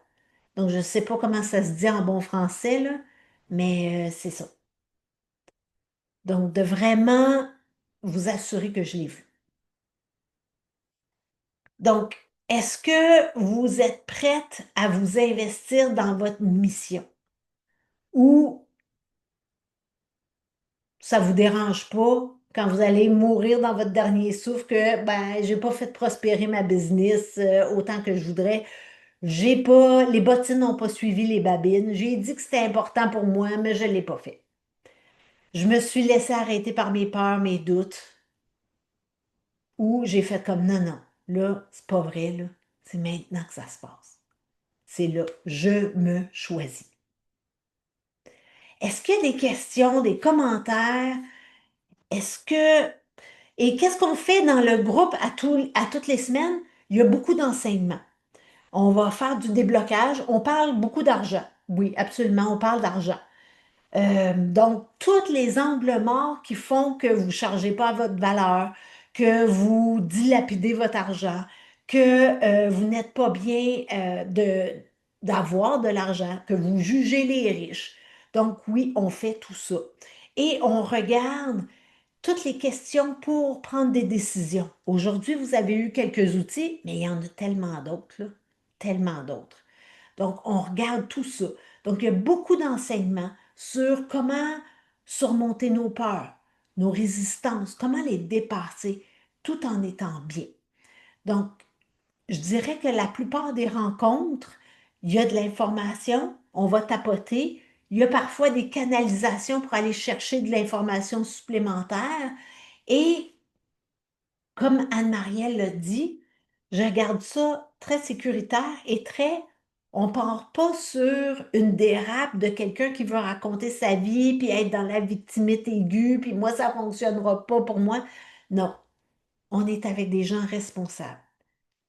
Donc, je ne sais pas comment ça se dit en bon français, là, mais c'est ça. Donc, de vraiment vous assurer que je l'ai vu. Donc, est-ce que vous êtes prête à vous investir dans votre mission? Ou ça vous dérange pas quand vous allez mourir dans votre dernier souffle que ben j'ai pas fait prospérer ma business autant que je voudrais. J'ai pas, les bottines n'ont pas suivi les babines. J'ai dit que c'était important pour moi, mais je l'ai pas fait. Je me suis laissée arrêter par mes peurs, mes doutes, ou j'ai fait comme non, non, là, c'est pas vrai, là. C'est maintenant que ça se passe. C'est là, je me choisis. Est-ce qu'il y a des questions, des commentaires? Est-ce que Et qu'est-ce qu'on fait dans le groupe à toutes les semaines? Il y a beaucoup d'enseignements. On va faire du déblocage. On parle beaucoup d'argent. Oui, absolument, on parle d'argent. Donc, tous les angles morts qui font que vous ne chargez pas à votre valeur, que vous dilapidez votre argent, que vous n'êtes pas bien d'avoir de l'argent, que vous jugez les riches. Donc, oui, on fait tout ça. Et on regarde toutes les questions pour prendre des décisions. Aujourd'hui, vous avez eu quelques outils, mais il y en a tellement d'autres, là. Tellement d'autres. Donc, on regarde tout ça. Donc, il y a beaucoup d'enseignements sur comment surmonter nos peurs, nos résistances, comment les dépasser tout en étant bien. Donc, je dirais que la plupart des rencontres, il y a de l'information, on va tapoter, il y a parfois des canalisations pour aller chercher de l'information supplémentaire et comme Anne-Marielle l'a dit, je regarde ça très sécuritaire et très, on part pas sur une dérape de quelqu'un qui veut raconter sa vie, puis être dans la victimite aiguë, puis moi, ça fonctionnera pas pour moi. Non, on est avec des gens responsables.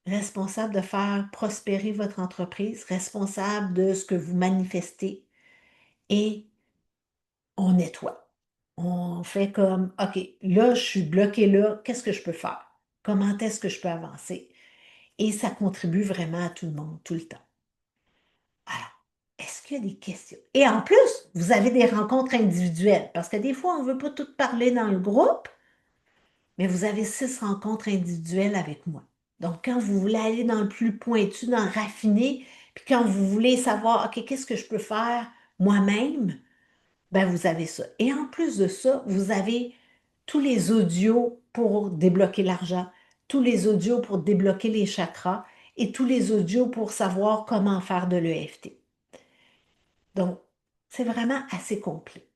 Responsables de faire prospérer votre entreprise, responsables de ce que vous manifestez et on nettoie. On fait comme, OK, là, je suis bloqué là, qu'est-ce que je peux faire? Comment est-ce que je peux avancer? et ça contribue vraiment à tout le monde, tout le temps. Alors, est-ce qu'il y a des questions? Et en plus, vous avez des rencontres individuelles, parce que des fois, on ne veut pas tout parler dans le groupe, mais vous avez 6 rencontres individuelles avec moi. Donc, quand vous voulez aller dans le plus pointu, dans le raffiné, puis quand vous voulez savoir, OK, qu'est-ce que je peux faire moi-même, ben vous avez ça. Et en plus de ça, vous avez tous les audios pour débloquer l'argent, tous les audios pour débloquer les chakras et tous les audios pour savoir comment faire de l'EFT. Donc, c'est vraiment assez complet.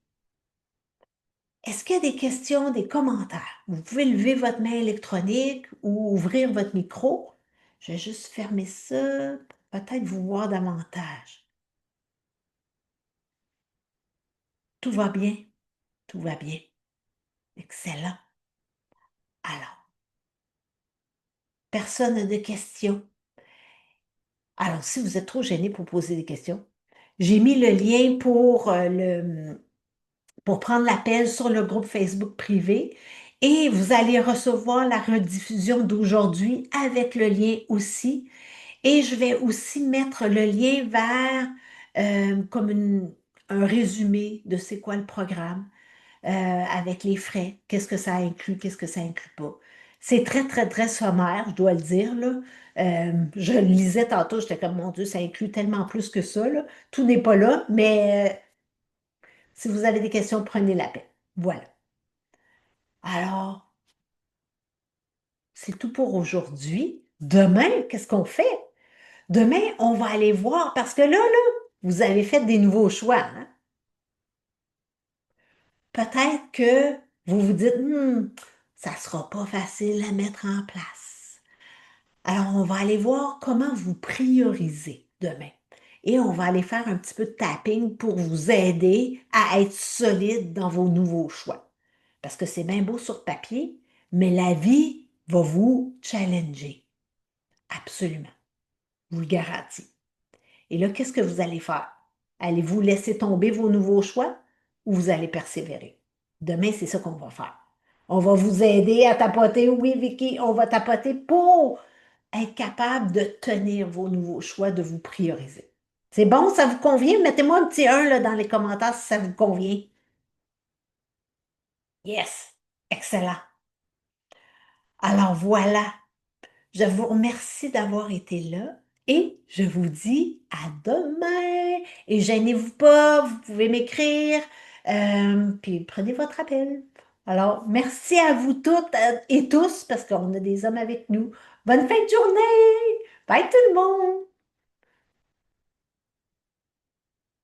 Est-ce qu'il y a des questions, des commentaires? Vous pouvez lever votre main électronique ou ouvrir votre micro. Je vais juste fermer ça, pour peut-être vous voir davantage. Tout va bien? Tout va bien. Excellent. Alors, personne n'a de questions. Alors, si vous êtes trop gêné pour poser des questions, j'ai mis le lien pour prendre l'appel sur le groupe Facebook privé et vous allez recevoir la rediffusion d'aujourd'hui avec le lien aussi. Et je vais aussi mettre le lien vers comme un résumé de c'est quoi le programme avec les frais, qu'est-ce que ça inclut, qu'est-ce que ça inclut pas. C'est très, très, très sommaire, je dois le dire, là. Je le lisais tantôt, j'étais comme, mon Dieu, ça inclut tellement plus que ça, là. Tout n'est pas là, mais si vous avez des questions, prenez la peine. Voilà. Alors, c'est tout pour aujourd'hui. Demain, qu'est-ce qu'on fait? Demain, on va aller voir, parce que là, vous avez fait des nouveaux choix, hein? Peut-être que vous vous dites, ça ne sera pas facile à mettre en place. Alors, on va aller voir comment vous priorisez demain. Et on va aller faire un petit peu de tapping pour vous aider à être solide dans vos nouveaux choix. Parce que c'est bien beau sur papier, mais la vie va vous challenger. Absolument. Je vous le garantis. Et là, qu'est-ce que vous allez faire? Allez-vous laisser tomber vos nouveaux choix ou vous allez persévérer? Demain, c'est ça qu'on va faire. On va vous aider à tapoter. Oui, Vicky, on va tapoter pour être capable de tenir vos nouveaux choix, de vous prioriser. C'est bon, ça vous convient? Mettez-moi un petit 1 là, dans les commentaires si ça vous convient. Yes, excellent. Alors voilà, je vous remercie d'avoir été là et je vous dis à demain. Et gênez-vous pas, vous pouvez m'écrire, puis prenez votre appel. Alors, merci à vous toutes et tous parce qu'on a des hommes avec nous. Bonne fin de journée! Bye tout le monde!